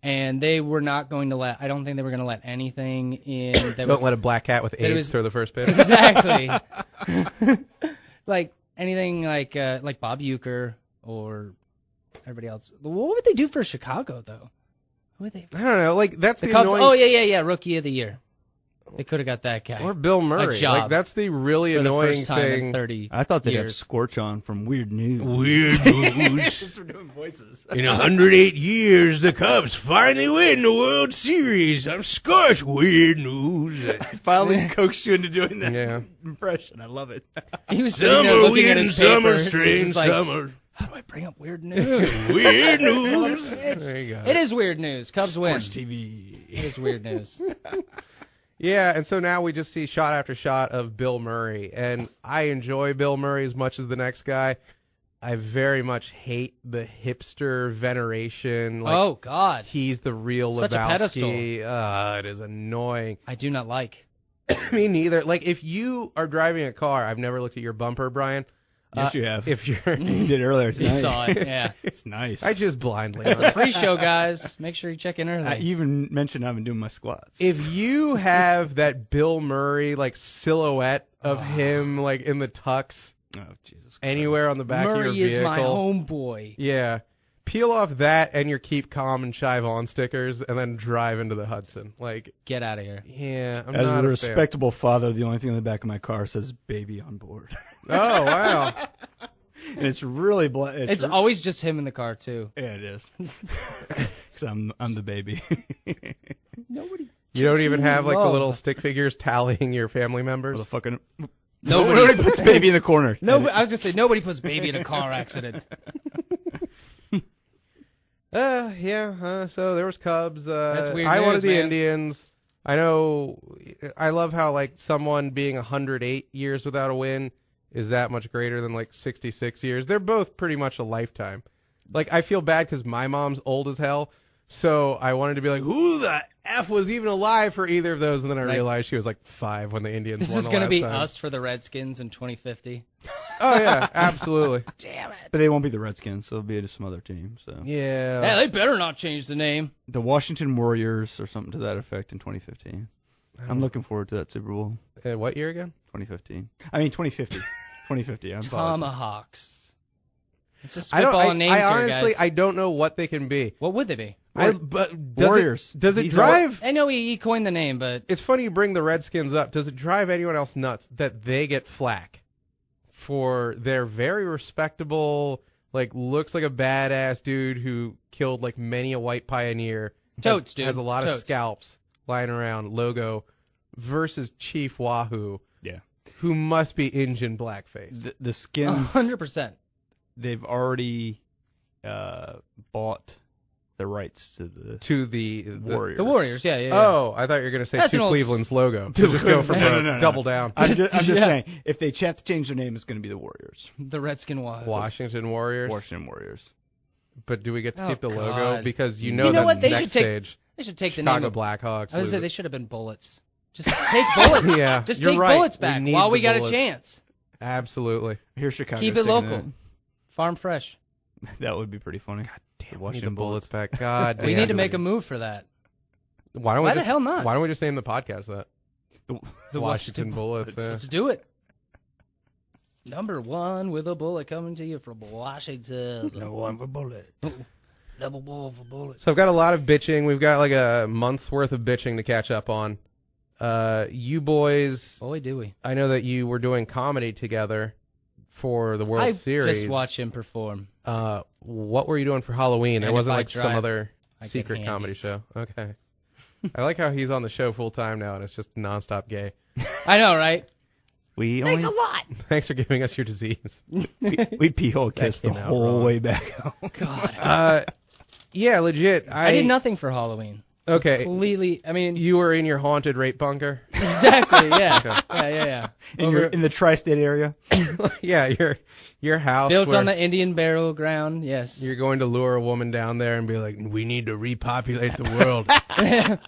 and they were not going to let. I don't think they were going to let anything in. Don't let a black cat with AIDS throw the first pitch. Exactly. Like anything like Bob Uecker or everybody else. What would they do for Chicago though? Who would they? I don't know. Like that's the Cubs. annoying. Oh yeah. Rookie of the year. They could have got that guy. Or Bill Murray. A job Like that's the really for annoying the first time thing. in 30 I thought they'd have years. Scorch on from Weird News. Weird news. Just for doing voices. In 108 years, the Cubs finally win the World Series. I'm Scorch. Weird news. I finally coaxed you into doing that Yeah. impression. I love it. He was sitting there looking at his paper. strange He's like, summer. how do I bring up weird news? Weird news. There you go. It is weird news. Cubs win. Sports TV. It is weird news. Yeah, and so now we just see shot after shot of Bill Murray, and I enjoy Bill Murray as much as the next guy. I very much hate the hipster veneration. Like, Oh God, he's the real Such a pedestal. Lebowski. It is annoying. I do not like. Me neither. Like, if you are driving a car, I've never looked at your bumper, Brian. Yes, you have. If you're, You did earlier tonight. You saw it. Yeah. It's nice. I just blindly. It's a pre-show, guys. Make sure you check in early. You even mentioned I've been doing my squats. If you have that Bill Murray like silhouette of him like in the tux Oh, Jesus Christ. anywhere on the back of your Murray vehicle, is my homeboy. yeah, peel off that and your Keep Calm and Chive On stickers, and then drive into the Hudson. Like, Get out of here. yeah, I'm As not a a respectable father, the only thing in the back of my car says "baby on board," fan. Oh wow. and it's really It's always just him in the car too. Yeah, it is. Because I'm the baby. Nobody. You don't even have like the love. little stick figures tallying your family Or members. the fucking Nobody. puts baby in the corner. Nobody. I was just saying nobody puts baby in a car accident. So there was Cubs. That's weird I wanted news, the man. Indians. I know. I love how like someone being 108 years without a win is that much greater than like 66 years. They're both pretty much a lifetime. Like I feel bad because my mom's old as hell, so I wanted to be like, who the F was even alive for either of those? And then I Right. realized she was like 5 when the Indians This won is the gonna last be time. us for the Redskins in 2050. Oh yeah, absolutely. Damn it. But they won't be the Redskins, so it'll be some other team. So Yeah. Yeah, they better not change the name. the Washington Warriors or something to that effect in 2015. I'm looking forward to that Super Bowl. What year again? 2015. I mean 2050. 2050. I'm Tomahawks. It's just I spitballing names I here, honestly, guys. I don't know what they can be. What would they be? But does Warriors. Does it These drive? I know he coined the name, but It's funny you bring the Redskins up. Does it drive anyone else nuts that they get flack for their very respectable, like looks like a badass dude who killed like many a white pioneer, Totes, dude. has a lot of Totes. scalps lying around, logo, versus Chief Wahoo, Yeah. who must be Injun blackface. The skins. 100%. They've already bought the rights to the Warriors. The Warriors, yeah. Oh, I thought you were going to say That's to an old Cleveland's logo. To just go for No. double down. I'm just saying, if they have to change their name, it's going to be the Warriors. The Redskin Wives. Washington Warriors. Washington Warriors. But do we get to keep the logo? God. Because You know that's what? They next should take- stage. They should take Chicago the name of Blackhawks. I would say they should have been Bullets. Just take Bullets. Yeah, Just you're take right. Bullets We back need while we the got Bullets. a chance. Absolutely. Here's Chicago. Keep it singing local. Farm fresh. That would be pretty funny. Damn, we need Washington the Bullets back. God We damn. need to make a move for that. Why Why the hell not? Why don't we just name the podcast that? The Washington Bullets. Yeah. Let's do it. Number one with a bullet coming to you from Washington. No one for bullet. Double ball for bullets. So I've got a lot of bitching. We've got like a month's worth of bitching to catch up on. You boys, Boy, do we. I know that you were doing comedy together for the World I Series. just watch him perform. What were you doing for Halloween? There And wasn't if I like some drive, other I get secret comedy handies. show. Okay. I like how he's on the show full time now and it's just nonstop gay. I know, right? We Thanks only a lot. Thanks for giving us your disease. we pee-hole kissed the came out whole wrong. way back home. God. Yeah, legit. I did nothing for Halloween. Okay. Completely. I mean, You were in your haunted rape bunker. exactly. Yeah. Okay. Yeah. In the tri-state area. Yeah, your house Built where on the Indian burial ground. Yes. you're going to lure a woman down there and be like, we need to repopulate the world.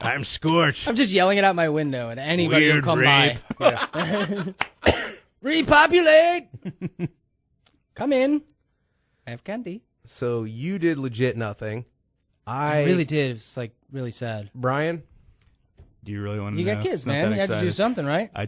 I'm scorched. I'm just yelling it out my window, and anybody will Weird come rape. by. Repopulate. Come in. I have candy. So you did legit nothing. I really did. It was like really sad. Brian? Do you really want to You know? got kids, It's not man. that You had to do exciting. something, right? I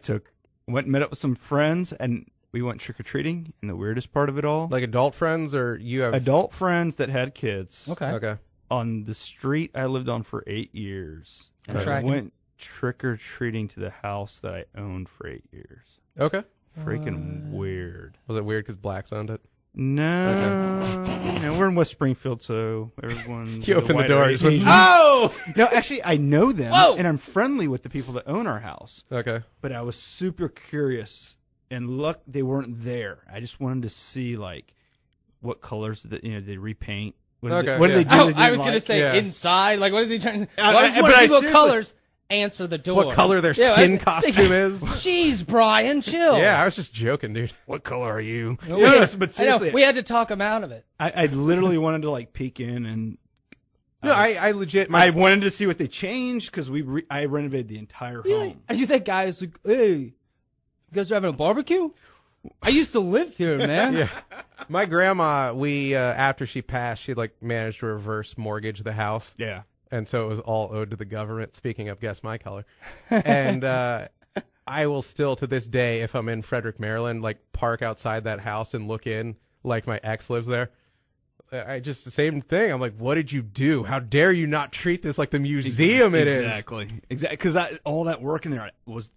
went and met up with some friends, and we went trick-or-treating, and the weirdest part of it all, Like adult friends or you have... adult friends that had kids. Okay. Okay. On the street I lived on for 8 years. I'm I tracking. went trick-or-treating to the house that I owned for 8 years. Okay. Freaking weird. Was it weird because blacks owned it? No, we're in West Springfield, so everyone's You a open the white door. or you just went, Asian. oh! No, actually, I know them, Whoa! and I'm friendly with the people that own our house. Okay. But I was super curious, and look, they weren't there. I just wanted to see like what colors that they repaint. What did Okay, what did yeah. they do? Oh, They I was didn't gonna like? say Yeah. inside. Like, what is he trying to say? I- Why does he but want to I see what seriously- colors? Answer the door. What color their Yeah, skin I- costume is? Jeez, Brian, chill. Yeah, I was just joking, dude. What color are you? No, No, we- but I know. seriously, We had to talk him out of it. I literally wanted to like peek in and. No, I legit... I wanted to see what they changed because I renovated the entire home. And you think guys like, hey, you guys are having a barbecue? I used to live here, man. Yeah. My grandma, we after she passed, she like managed to reverse mortgage the house. Yeah. And so it was all owed to the government. Speaking of, guess my color. And I will still, to this day, if I'm in Frederick, Maryland, like park outside that house and look in like my ex lives there. I just the same thing. I'm like, what did you do? How dare you not treat this like the museum it is? Exactly. Because all that work in there was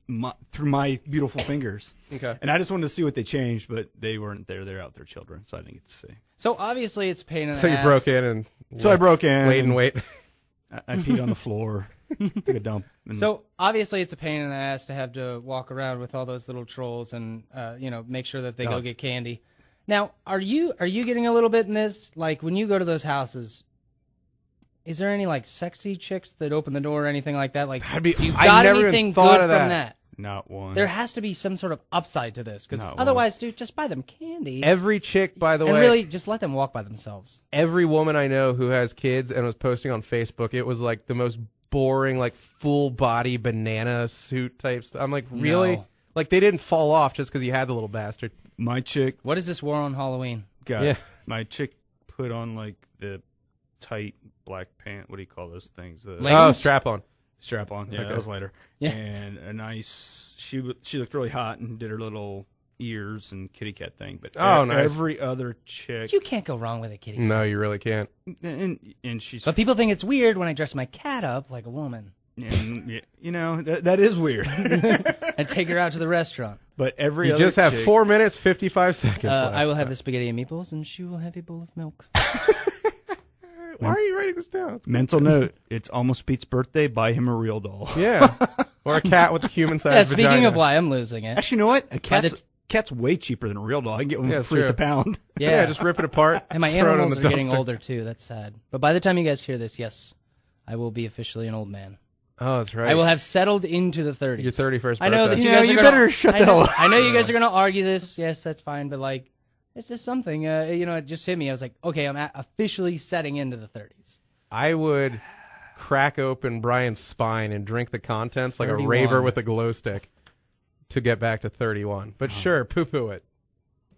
through my beautiful fingers. Okay. And I just wanted to see what they changed, but they weren't there. They're out there children, so I didn't get to see. So obviously it's a pain in the So you ass. broke in and So I broke in. wait and wait. I peed on the floor, took a dump. And So obviously it's a pain in the ass to have to walk around with all those little trolls and make sure that they go Oh. get candy. Now, are you getting a little bit in this? Like when you go to those houses, is there any like sexy chicks that open the door or anything like that? Like, That'd be- if you I got never even anything thought good of from that. that? not one. There has to be some sort of upside to this, because Not otherwise, dude, just buy them candy Every chick, by the and way, really just let them walk by themselves. every woman I know who has kids and was posting on Facebook, it was like the most boring, like full body banana suit type stuff. I'm like, really? No. Like they didn't fall off just because you had the little bastard. My chick What is this war on Halloween? got. Yeah. My chick put on like the tight black pant. What do you call those things? The Leggings? Oh, strap on. strap on. Yeah, Okay. that was later. Yeah. And a nice. She looked really hot and did her little ears and kitty cat thing. But Oh, nice. every other chick. You can't go wrong with a kitty. No, you really can't. And she's. But people think it's weird when I dress my cat up like a woman and, that is weird. and take her out to the restaurant. But every You other just have chick, 4 minutes, 55 seconds left. I will have the spaghetti and meatballs, and she will have a bowl of milk. Why are you writing this down? Mental note: it's almost Pete's birthday. Buy him a real doll. Yeah. Or a cat with a human-sized Yeah, vagina. speaking of why I'm losing it. Actually, you know what? A By cat's the cat's way cheaper than a real dog. I can get one Yeah, for free true. at the pound. Yeah. just rip it apart. And my throw it in animals the are getting dumpster. older too. That's sad. But by the time you guys hear this, yes, I will be officially an old man. Oh, that's right. I will have settled into the 30s. Your 31st birthday. I know that you Yeah, guys you are gonna, better shut I the know, hell up. I know you guys are gonna argue this. Yes, that's fine. But like, it's just something. It just hit me. I was like, okay, I'm officially setting into the 30s. I would crack open Brian's spine and drink the contents like 31. a raver with a glow stick to get back to 31. But sure, poo-poo it.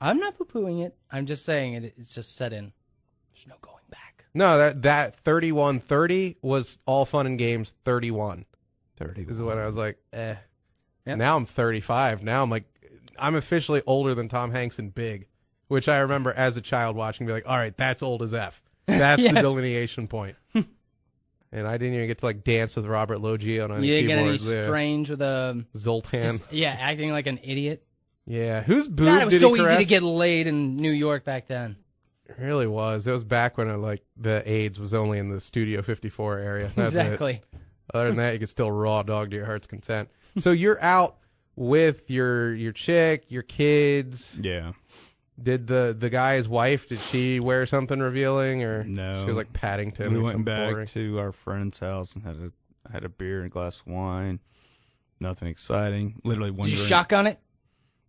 I'm not poo-pooing it. I'm just saying it's just set in. There's no going back. No, that 31-30 was all fun and games. 31. 30. This is when I was like, eh. Yep. Now I'm 35. Now I'm like, I'm officially older than Tom Hanks in Big, which I remember as a child watching, be like, all right, that's old as F. That's Yeah. the delineation point. And I didn't even get to like dance with Robert Loggia on any You didn't get any keyboards there. strange with Zoltan. acting like an idiot. Yeah, whose boob God, it was did so he easy caress? to get laid in New York back then. It really was. It was back when the AIDS was only in the Studio 54 area. That's it. Exactly. Other than that, you could still raw dog to your heart's content. So you're out with your chick, your kids. Yeah. Did the guy's wife, did she wear something revealing, or No. she was like Paddington? We or went something back boring? to our friend's house and had a beer and a glass of wine. Nothing exciting. Literally one Did you drink. shotgun it?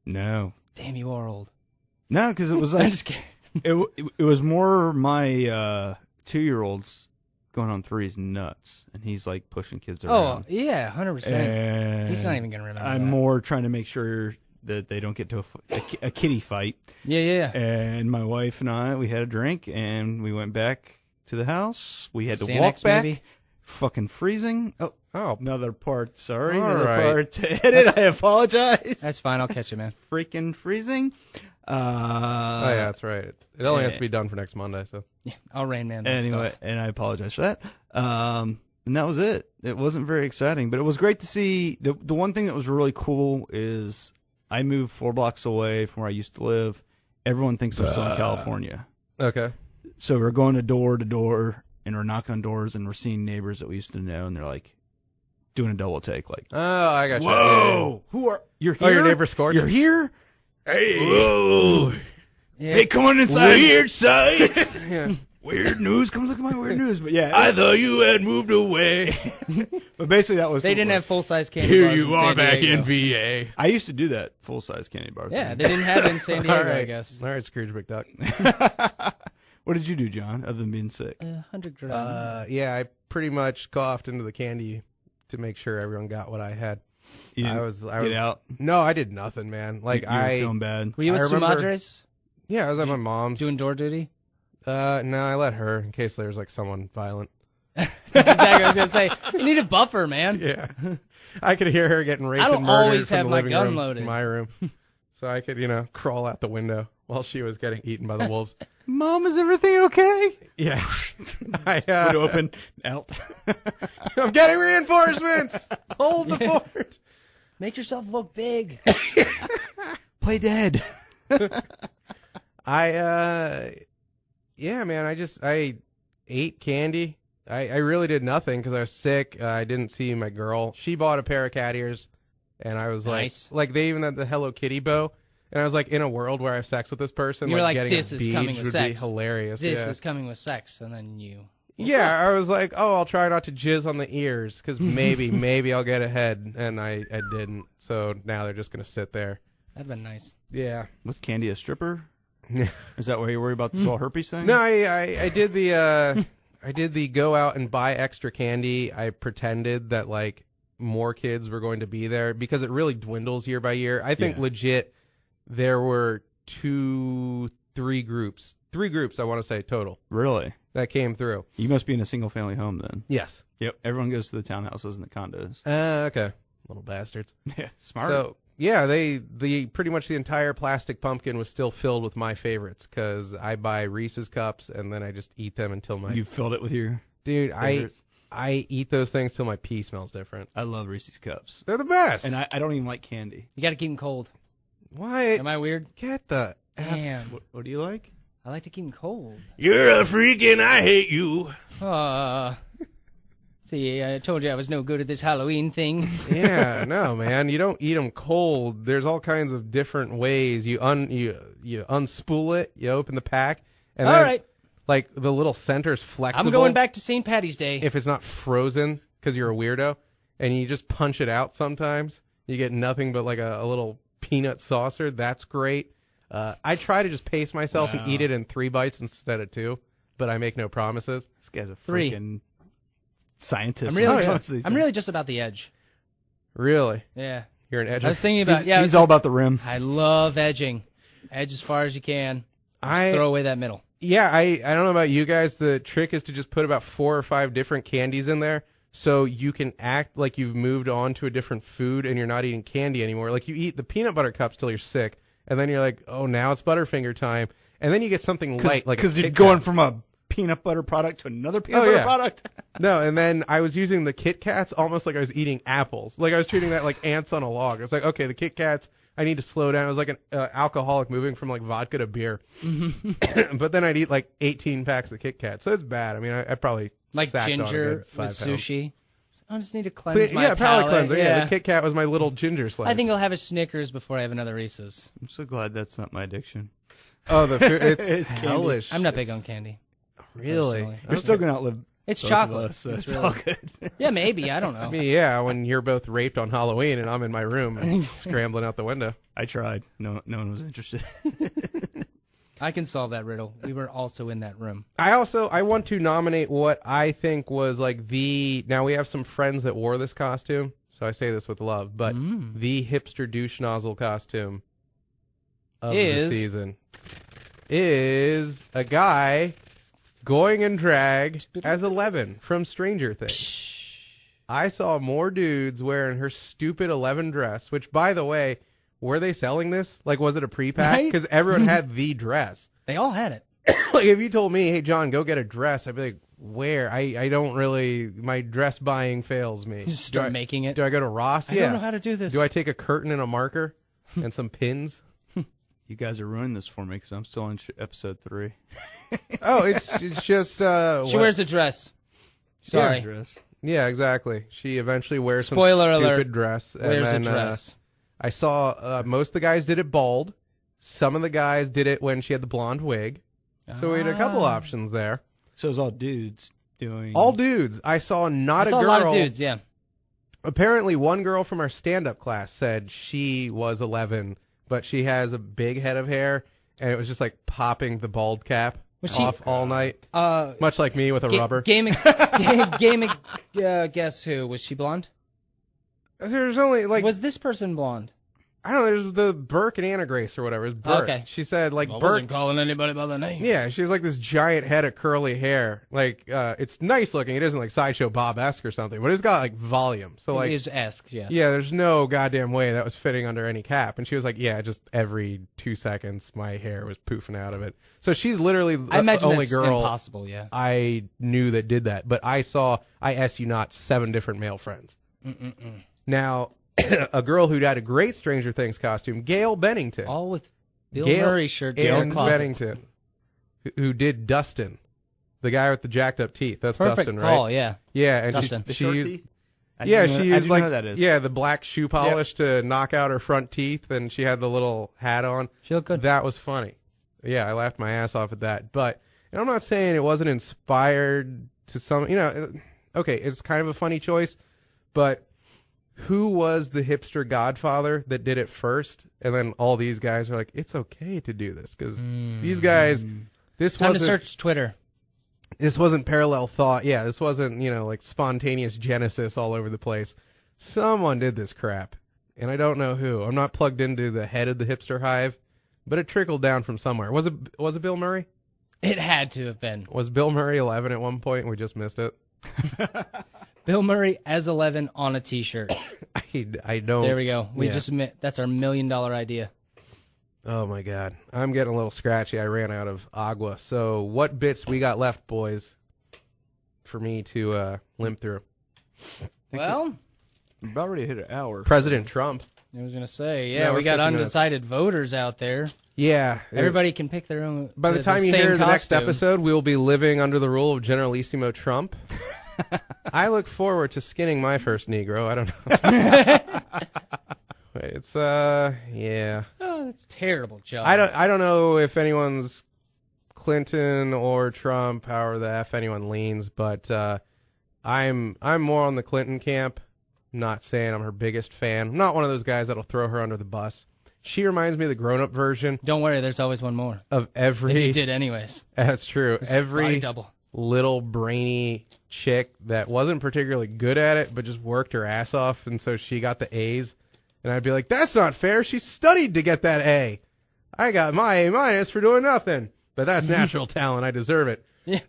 No. Damn, you are old. No, because it was I'm like just kidding. it was more my 2-year-old's going on 3's nuts, and he's like pushing kids Oh, around. yeah, 100%. And He's not even going to remember I'm that. more trying to make sure that they don't get to a kitty fight. Yeah. And my wife and I, we had a drink, and we went back to the house. We had to Xanax, walk back. maybe? Fucking freezing. Oh, another part. Sorry, All another right. part to edit. I apologize. That's fine. I'll catch it, man. Freaking freezing. Oh yeah, that's right. It only has to be done for next Monday. So Yeah, I'll Rain Man that Anyway, stuff. and I apologize for that. And that was it. It wasn't very exciting, but it was great to see. The one thing that was really cool is I moved 4 blocks away from where I used to live. Everyone thinks I'm still in California. okay. So we're going to door, and we're knocking on doors, and we're seeing neighbors that we used to know, and they're like doing a double take, like, Oh, I got you. "Whoa, who are you're here? Oh, your neighbor Scorch? You're here? Hey. Whoa, Yeah. hey, come on inside. Weird sights. Yeah. Weird news. Come look at my weird news." But yeah, I thought you had moved away. but basically that was. They what it didn't was. have full-size candy Here bars you in are San back Diego. in VA. I used to do that full size candy bar. Yeah, thing. they didn't have it in San Diego, All right. I guess. All right, Scrooge McDuck. What did you do, John, other than being sick? 100 grams. Yeah, I pretty much coughed into the candy to make sure everyone got what I had. You didn't I was get out. No, I did nothing, man. Like You were feeling bad. Were you I with remember- Sumadres yeah, I was at my mom's. doing door duty? No, I let her in case there was like someone violent. That's exactly what I was going to say. You need a buffer, man. Yeah, I could hear her getting raped I don't and murdered always from have the my living gun room loaded. in my room, so I could crawl out the window while she was getting eaten by the wolves. Mom, is everything okay? Yeah, Would open out. I'm getting reinforcements. Hold the fort. Make yourself look big. Play dead. Yeah, man, I ate candy. I really did nothing because I was sick. I didn't see my girl. She bought a pair of cat ears, and I was Nice. like they even had the Hello Kitty bow, and I was like, in a world where I have sex with this person, You're like, getting this a is beach coming with would sex. be hilarious. This yeah. is coming with sex, and then you. Yeah, I was like, oh, I'll try not to jizz on the ears because maybe I'll get ahead, and I didn't. So now they're just gonna sit there. That'd been nice. Yeah. Was Candy a stripper? Is that why you worry about this whole herpes thing? No, I did the I did the go out and buy extra candy. I pretended that like more kids were going to be there because it really dwindles year by year. I think Yeah. legit there were 3 groups I want to say total Really? that came through. You must be in a single family home then. Yes. Yep. Everyone goes to the townhouses and the condos. Okay. Little bastards. Yeah. Smart. So yeah, the pretty much the entire plastic pumpkin was still filled with my favorites because I buy Reese's cups and then I just eat them until my you filled it with your dude. favorites. I eat those things till my pee smells different. I love Reese's cups. They're the best. And I don't even like candy. You got to keep them cold. Why? Am I weird? Get the F. Damn. What do you like? I like to keep them cold. You're a freak and I hate you. See, I told you I was no good at this Halloween thing. Yeah, no, man. You don't eat them cold. There's all kinds of different ways. You unspool it, you open the pack, and All then, right. like, the little center's flexible. I'm going back to St. Patty's Day. If it's not frozen, because you're a weirdo, and you just punch it out sometimes, you get nothing but, like, a little peanut saucer. That's great. I try to just pace myself and eat it in 3 bites instead of 2, but I make no promises. This guy's a 3. freaking scientist. I'm really just about the edge. Really? Yeah. You're an edger? I was thinking about, He's all about the rim. I love edging. Edge as far as you can. Just throw away that middle. Yeah, I don't know about you guys. The trick is to just put about 4 or 5 different candies in there so you can act like you've moved on to a different food and you're not eating candy anymore. Like you eat the peanut butter cups till you're sick, and then you're like, oh, now it's Butterfinger time. And then you get something light, like because you're going from a peanut butter product to another peanut butter product. No, and then I was using the Kit Kats almost like I was eating apples. Like I was treating that like ants on a log. It's like, okay, the Kit Kats, I need to slow down. It was like an alcoholic moving from like vodka to beer. But then I'd eat like 18 packs of Kit Kats. So it's bad. I mean, I probably like sacked on a ginger good 5 with pounds. sushi. I just need to cleanse my palate cleanser. Yeah. The Kit Kat was my little ginger slice. I think I'll have a Snickers before I have another Reese's. I'm so glad that's not my addiction. Oh, the food, it's It's hellish. I'm not big on candy. Really? personally. We're still gonna outlive. It's both of chocolate. us, so It's it's really- all good. Yeah, maybe. I don't know. I mean, yeah, when you're both raped on Halloween and I'm in my room scrambling out the window. I tried. No one was interested. I can solve that riddle. We were also in that room. I want to nominate what I think was like now we have some friends that wore this costume, so I say this with love, but the hipster douche nozzle costume of the season is a guy going in drag as 11 from Stranger Things. I saw more dudes wearing her stupid 11 dress, which, by the way, were they selling this? Like, was it a pre-pack? Right? Because everyone had the dress. They all had it. Like, if you told me, hey, John, go get a dress, I'd be like, where? I don't really, my dress buying fails me. You just start making it. Do I go to Ross? I don't know how to do this. Do I take a curtain and a marker and some pins? You guys are ruining this for me because I'm still on episode 3. Oh, it's just. She wears a dress. Sorry. Yeah, exactly. She eventually wears Spoiler some stupid alert. dress. Wears and then, a dress. I saw most of the guys did it bald. Some of the guys did it when she had the blonde wig. So we had a couple options there. So it was all dudes doing. All dudes. I saw I a saw girl. a lot of dudes, yeah. Apparently, one girl from our stand-up class said she was 11, but she has a big head of hair, and it was just like popping the bald cap off all night. Much like me with a rubber. Gaming, guess who? Was she blonde? There's only like. Was this person blonde? I don't know. There's the Burke and Anna Grace or whatever. It's Burke. Okay. She said like I Burke. wasn't calling anybody by the name. Yeah, she has like this giant head of curly hair. Like it's nice looking. It isn't like Sideshow Bob-esque or something, but it's got like volume. So like. It is esque, yes. Yeah, there's no goddamn way that was fitting under any cap. And she was like, yeah, just every 2 seconds my hair was poofing out of it. So she's literally the I imagine only that's girl impossible, yeah. I knew that did that. But I SU not 7 different male friends. Now, a girl who had a great Stranger Things costume, Gail Bennington. All with Bill Murray shirts in Gail her closet. Bennington, who did Dustin, the guy with the jacked up teeth. That's Perfect Dustin, call, right? yeah. Yeah, and Dustin. she used. I Yeah, do she used know like who that is. the black shoe polish to knock out her front teeth, and she had the little hat on. She looked good. That was funny. Yeah, I laughed my ass off at that. But and I'm not saying it wasn't inspired to some. Okay, it's kind of a funny choice, but who was the hipster godfather that did it first? And then all these guys are like, it's okay to do this because these guys. This Time to wasn't search Twitter. This wasn't parallel thought. Yeah, this wasn't like spontaneous genesis all over the place. Someone did this crap, and I don't know who. I'm not plugged into the head of the hipster hive, but it trickled down from somewhere. Was it Bill Murray? It had to have been. Was Bill Murray 11 at one point and we just missed it? Bill Murray as 11 on a T-shirt. I don't. There we go. We yeah. just admit that's our $1 million idea. Oh my God, I'm getting a little scratchy. I ran out of agua. So what bits we got left, boys, for me to limp through? Well, We've already hit an hour. President Trump. I was gonna say, Yeah, we we're got 50 minutes. undecided voters out there. Yeah. Everybody can pick their own. By the time you same hear the next costume. episode, we will be living under the rule of Generalissimo Trump. I look forward to skinning my first Negro. I don't know. Wait, it's yeah. Oh, that's terrible, Joe. I don't know if anyone's Clinton or Trump, however the F anyone leans, but I'm more on the Clinton camp. Not saying I'm her biggest fan. I'm not one of those guys that'll throw her under the bus. She reminds me of the grown-up version Don't worry, there's always one more. of every. If you did anyways. That's true. It's Every body double. little brainy chick that wasn't particularly good at it, but just worked her ass off, and so she got the A's. And I'd be like, that's not fair. She studied to get that A. I got my A- for doing nothing. But that's natural talent. I deserve it. Yeah.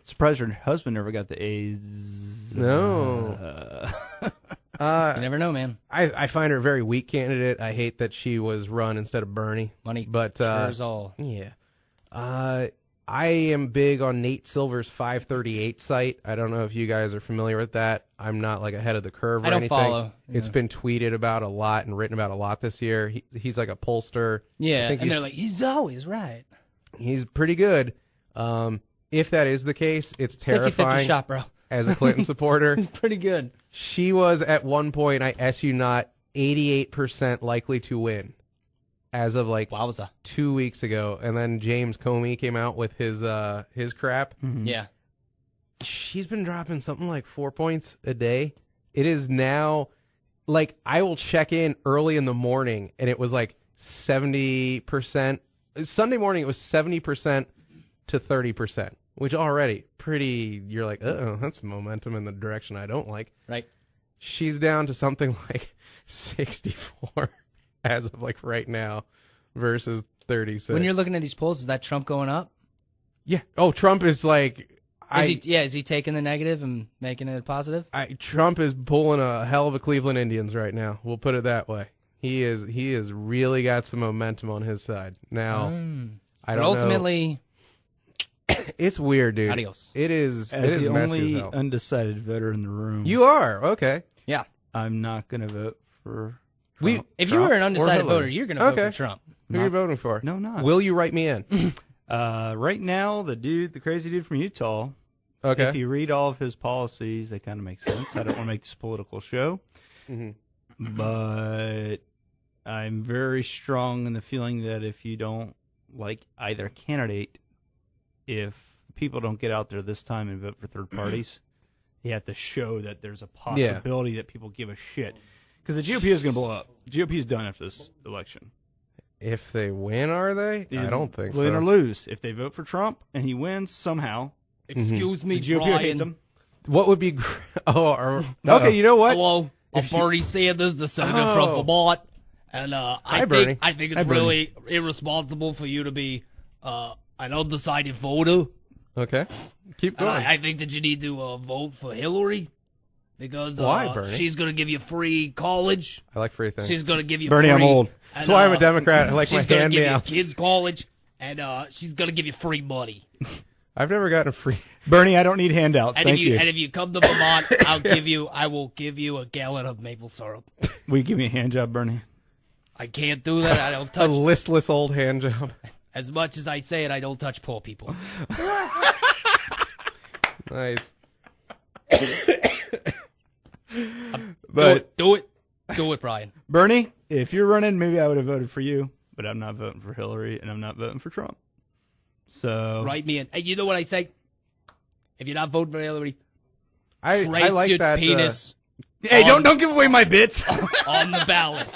Surprised her husband never got the A's. No. You never know, man. I find her a very weak candidate. I hate that she was run instead of Bernie. Money But cures all. yeah. I am big on Nate Silver's 538 site. I don't know if you guys are familiar with that. I'm not like ahead of the curve or I don't anything. follow. It's Yeah. been tweeted about a lot and written about a lot this year. He's like a pollster. Yeah, I think and they're like, he's always right. He's pretty good. If that is the case, it's 50-50 terrifying shot, bro. as a Clinton supporter. He's pretty good. She was at one point, I SU not 88% likely to win as of like Wowza. 2 weeks ago, and then James Comey came out with his crap. Mhm. Yeah. She's been dropping something like 4 points a day. It is now like I will check in early in the morning, and it was like 70%. Sunday morning it was 70% to 30%, which already pretty. You're like, oh, that's momentum in the direction I don't like. Right. She's down to something like 64 as of like right now versus 36. When you're looking at these polls, is that Trump going up? Yeah. Oh, Trump is like. Is he taking the negative and making it a positive? Trump is pulling a hell of a Cleveland Indians right now. We'll put it that way. He is really got some momentum on his side. Now, I But don't ultimately, know. It's weird, dude. adios. It is. As it is the messy only as hell. undecided voter in the room, You are okay. Yeah. I'm not going to vote for We- Trump. If you Trump were an or undecided Hillary? voter, you're going to vote Okay. for Trump. Who are you voting for? No, not. Will you write me in? Right now, the crazy dude from Utah, Okay. if you read all of his policies, they kind of make sense. I don't want to make this a political show, Mhm. but I'm very strong in the feeling that if you don't like either candidate, if people don't get out there this time and vote for third parties, you have to show that there's a possibility that people give a shit. Because the GOP is going to blow up. The GOP is done after this election. If they win, are they? I don't think Win so. or lose. If they vote for Trump and he wins somehow, Excuse me, the GOP hates him. What would be? Okay. You know what? Hello, I'm If you- Bernie Sanders, the senator Oh. from Vermont, and Hi, Bernie. I think Hi, it's Bernie. really irresponsible for you to be an undecided voter, Okay. Keep and going. I think that you need to vote for Hillary because Why, Bernie? she's gonna give you free college, I like free things. she's gonna give you Bernie, free, I'm old. That's why I'm a Democrat. I like my she's gonna give you hand-me-outs. kids college, and she's gonna give you free money. I've never gotten a free. Bernie, I don't need handouts. And Thank if you. you come to Vermont, I will give you a gallon of maple syrup. Will you give me a hand job, Bernie? I can't do that. I don't A touch listless old hand job. as much as I say it. I don't touch poor people. Nice. But do it, Brian. Bernie, if you're running, maybe I would have voted for you, but I'm not voting for Hillary and I'm not voting for Trump. So Write me in. And you know what I say? If you're not voting for Hillary, I trace like your that. penis hey, on- don't give away my bits. on the ballot.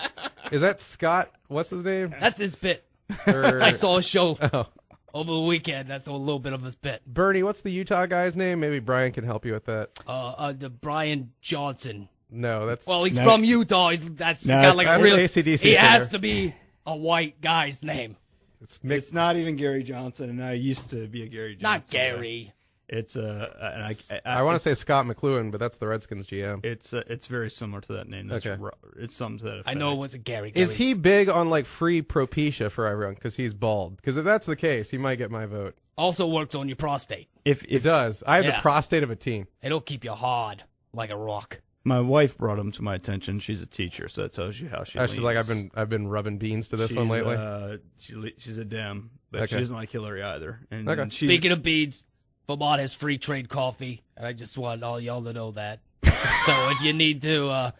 Is that Scott? What's his name? That's his bit. Or- I saw a show Oh. over the weekend. That's a little bit of his bit. Bernie, what's the Utah guy's name? Maybe Brian can help you with that. The Brian Johnson. No, that's. Well, he's No. from Utah. That's No, got like a that's real. AC/DC He has singer. to be a white guy's name, It's mixed. It's not even Gary Johnson, and I used to be a Gary Johnson. not Gary. It's I want to say Scott McLuhan, but that's the Redskins GM. it's very similar to that name. That's Okay. It's something to that effect. I know it wasn't Gary. Is he big on like free Propecia for everyone because he's bald? Because if that's the case, he might get my vote. also works on your prostate? If It does. I have Yeah. the prostate of a teen. It'll keep you hard like a rock. my wife brought him to my attention, she's a teacher, so that tells you how she. She's like, leans. I've been rubbing beans to this one She's, lately. She's a Dem, but she Okay. doesn't like Hillary either. And Okay. she's, Speaking of beads, Vermont has free trade coffee, and I just want all y'all to know that. So if you need to,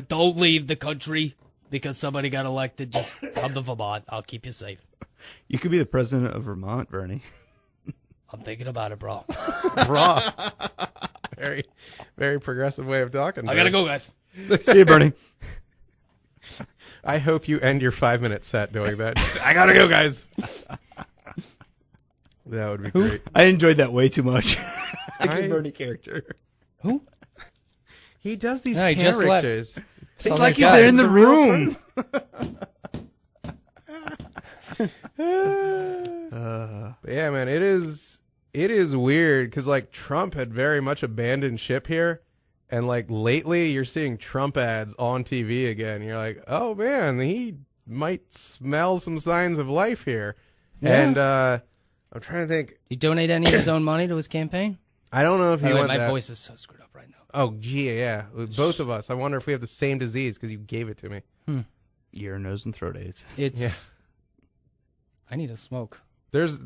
don't leave the country because somebody got elected, just come to Vermont. I'll keep you safe. You could be the president of Vermont, Bernie. I'm thinking about it, bro. Raw. Very, very progressive way of talking. I gotta go, guys. See you, Bernie. I hope you end your 5-minute set doing that. I gotta go, guys. That would be great. I enjoyed that way too much. I- The Bernie character. Who? He does these No, he just left. characters. It's Oh my like he's God. there in the room. But yeah, man, it is weird because like Trump had very much abandoned ship here, and like lately you're seeing Trump ads on TV again. You're like, oh man, he might smell some signs of life here. Yeah. And I'm trying to think. He donate any of his own money to his campaign? I don't know if he By the way, went my that. voice is so screwed up right now. Oh, gee, yeah, both of us. I wonder if we have the same disease because you gave it to me. Ear, nose, and throat AIDS. It's. Yeah. I need to smoke. There's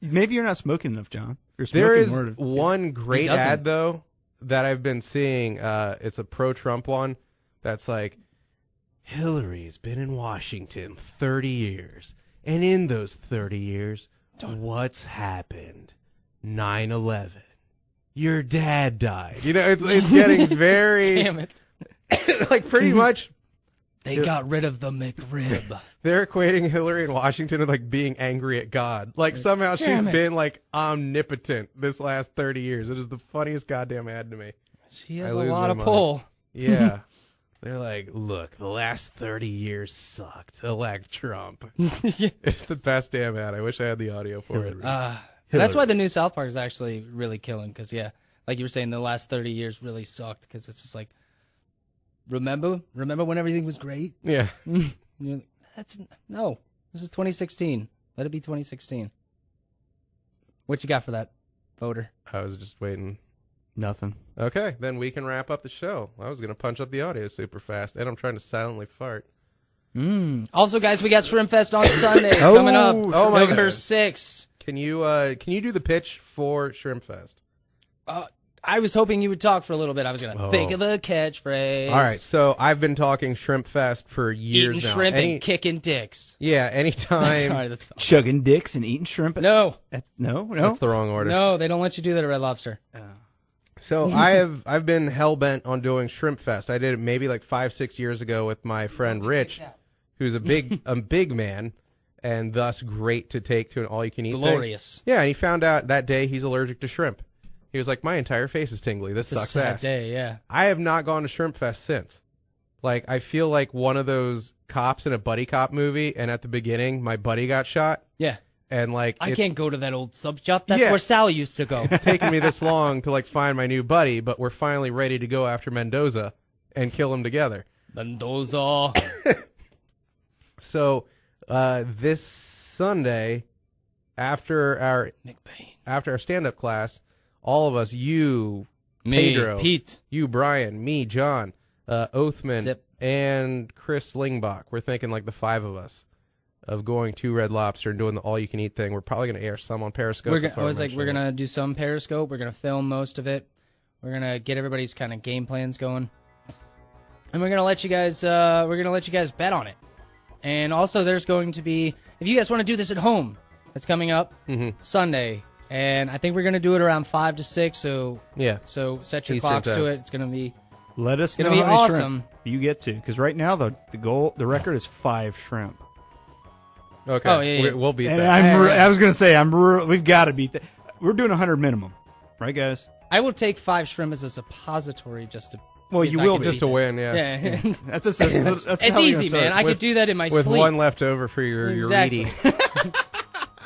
Maybe you're not smoking enough, John. You're There smoking is more. one great doesn't. ad though that I've been seeing. It's a pro-Trump one that's like, Hillary's been in Washington 30 years, and in those 30 years, what's happened? 9/11. Your dad died. You know, it's getting very Damn it. like pretty much They got rid of the McRib. they're equating Hillary in Washington with like being angry at God. Like somehow she's Damn it. been like omnipotent this last 30 years. It is the funniest goddamn ad to me. She has I a lose lot my of mind. pull. Yeah. They're like, look, the last 30 years sucked. Elect Trump. It's the best damn ad. I wish I had the audio for it. That's why the new South Park is actually really killing. Because, yeah, like you were saying, the last 30 years really sucked. Because it's just like, remember when everything was great? Yeah. You're like, no. This is 2016. Let it be 2016. What you got for that, voter? I was just waiting. Nothing. Okay, then we can wrap up the show. I was going to punch up the audio super fast, and I'm trying to silently fart. Also, guys, we got Shrimp Fest on Sunday coming up. Oh my November God. 6th. Can you do the pitch for Shrimp Fest? I was hoping you would talk for a little bit. I was going to think of a catchphrase. All right, so I've been talking Shrimp Fest for years Eating now. shrimp and kicking dicks. Yeah, anytime. Sorry, that's Chugging dicks and eating shrimp. no. No. That's the wrong order. No, they don't let you do that at Red Lobster. So I've been hell bent on doing Shrimp Fest. I did it maybe like 5-6 years ago with my friend Rich, who's a big man, and thus great to take to an all-you-can-eat thing. Glorious. Yeah, and he found out that day he's allergic to shrimp. He was like, my entire face is tingly. This It's a sucks sad ass. day, yeah. I have not gone to Shrimp Fest since. Like, I feel like one of those cops in a buddy cop movie, and at the beginning, my buddy got shot. Yeah. And like, I it's can't go to that old sub shop. That's Yeah. where Sal used to go. It's taken me this long to like find my new buddy, but we're finally ready to go after Mendoza and kill him together. Mendoza. So this Sunday, after our stand-up class, all of us, you, Me, Pedro, Pete. you, Brian, me, John, Oathman, Zip. and Chris Lingbach, we're thinking like the 5 of us of going to Red Lobster and doing the all-you-can-eat thing. We're probably going to air some on Periscope. We're That's why we're mentioning gonna do some Periscope. We're gonna film most of it. We're gonna get everybody's kind of game plans going, and we're gonna let you guys bet on it. And also, there's going to be, if you guys want to do this at home, it's coming up Sunday, and I think we're gonna do it around 5 to 6. So Yeah. so set your Eastern clocks time. to it. It's gonna be Let us know gonna be how many awesome. shrimp you get to, because right now the record is 5 shrimp. Okay. Oh, yeah. We'll beat And that. I was gonna say we've got to beat that. We're doing 100 minimum, right, guys? I will take 5 shrimp as a suppository just to. Well, if you I will can Just beat to it. win, yeah. Yeah. That's It's how you're easy, gonna man. start. I could do that in my With sleep. one left over for your Exactly. Reedy.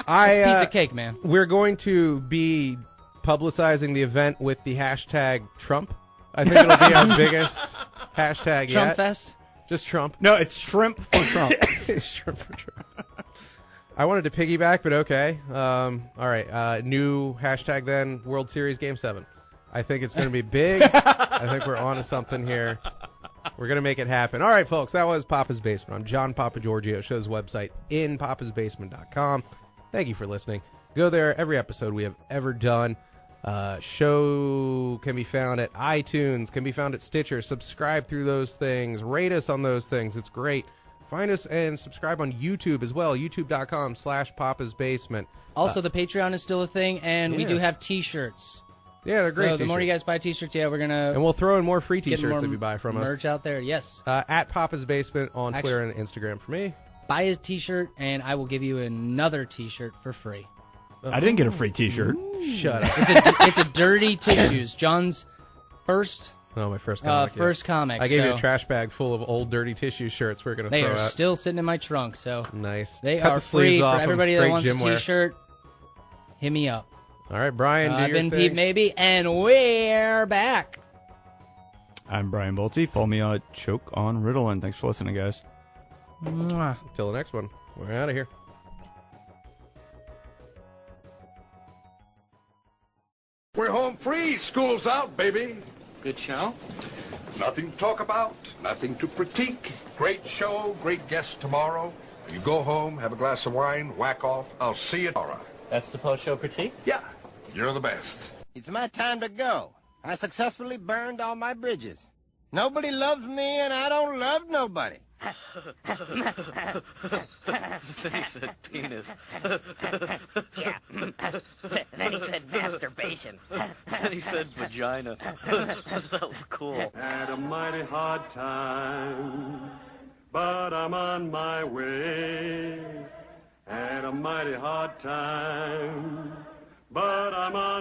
Piece of cake, man. We're going to be publicizing the event with the hashtag Trump. I think it'll be our biggest hashtag Trump yet. Fest. Just Trump. No, it's shrimp for Trump. Shrimp for Trump. I wanted to piggyback, but okay. All right. New hashtag then, World Series Game 7. I think it's going to be big. I think we're on to something here. We're going to make it happen. All right, folks, that was Papa's Basement. I'm John Papagiorgio. Show's website in papasbasement.com. Thank you for listening. Go there. Every episode we have ever done. Show can be found at iTunes, can be found at Stitcher. Subscribe through those things. Rate us on those things. It's great. Find us and subscribe on YouTube as well, youtube.com/Papa's Basement. Also, the Patreon is still a thing, and we do have T-shirts. Yeah, they're great. So the more you guys buy T-shirts, we're going to... And we'll throw in more free T-shirts more if you buy from us. merch out there, yes. At Papa's Basement on Twitter and Instagram for me. Buy a T-shirt, and I will give you another T-shirt for free. I didn't get a free T-shirt. Shut up. It's a Dirty Tissues. John's first my first comic. first comic. I gave you a trash bag full of old Dirty Tissue shirts we're going to throw out. They are still sitting in my trunk, so nice. They Cut are the sleeves free off for everybody that wants a wear. T-shirt. Hit me up. All right, Brian, do I've your been thing. Pete Maybe, and we're back. I'm Brian Bolte. Follow me on Choke on Ritalin. Thanks for listening, guys. Mwah. Until the next one, we're out of here. We're home free. School's out, baby. Good show? Nothing to talk about, nothing to critique. Great show, great guest tomorrow. You go home, have a glass of wine, whack off. I'll see you tomorrow. That's the post-show critique? Yeah, you're the best. It's my time to go. I successfully burned all my bridges. Nobody loves me, and I don't love nobody. Then he said penis. Yeah. Then he said masturbation. Then he said vagina. That was cool. Had a mighty hard time, but I'm on my way. Had a mighty hard time, but I'm on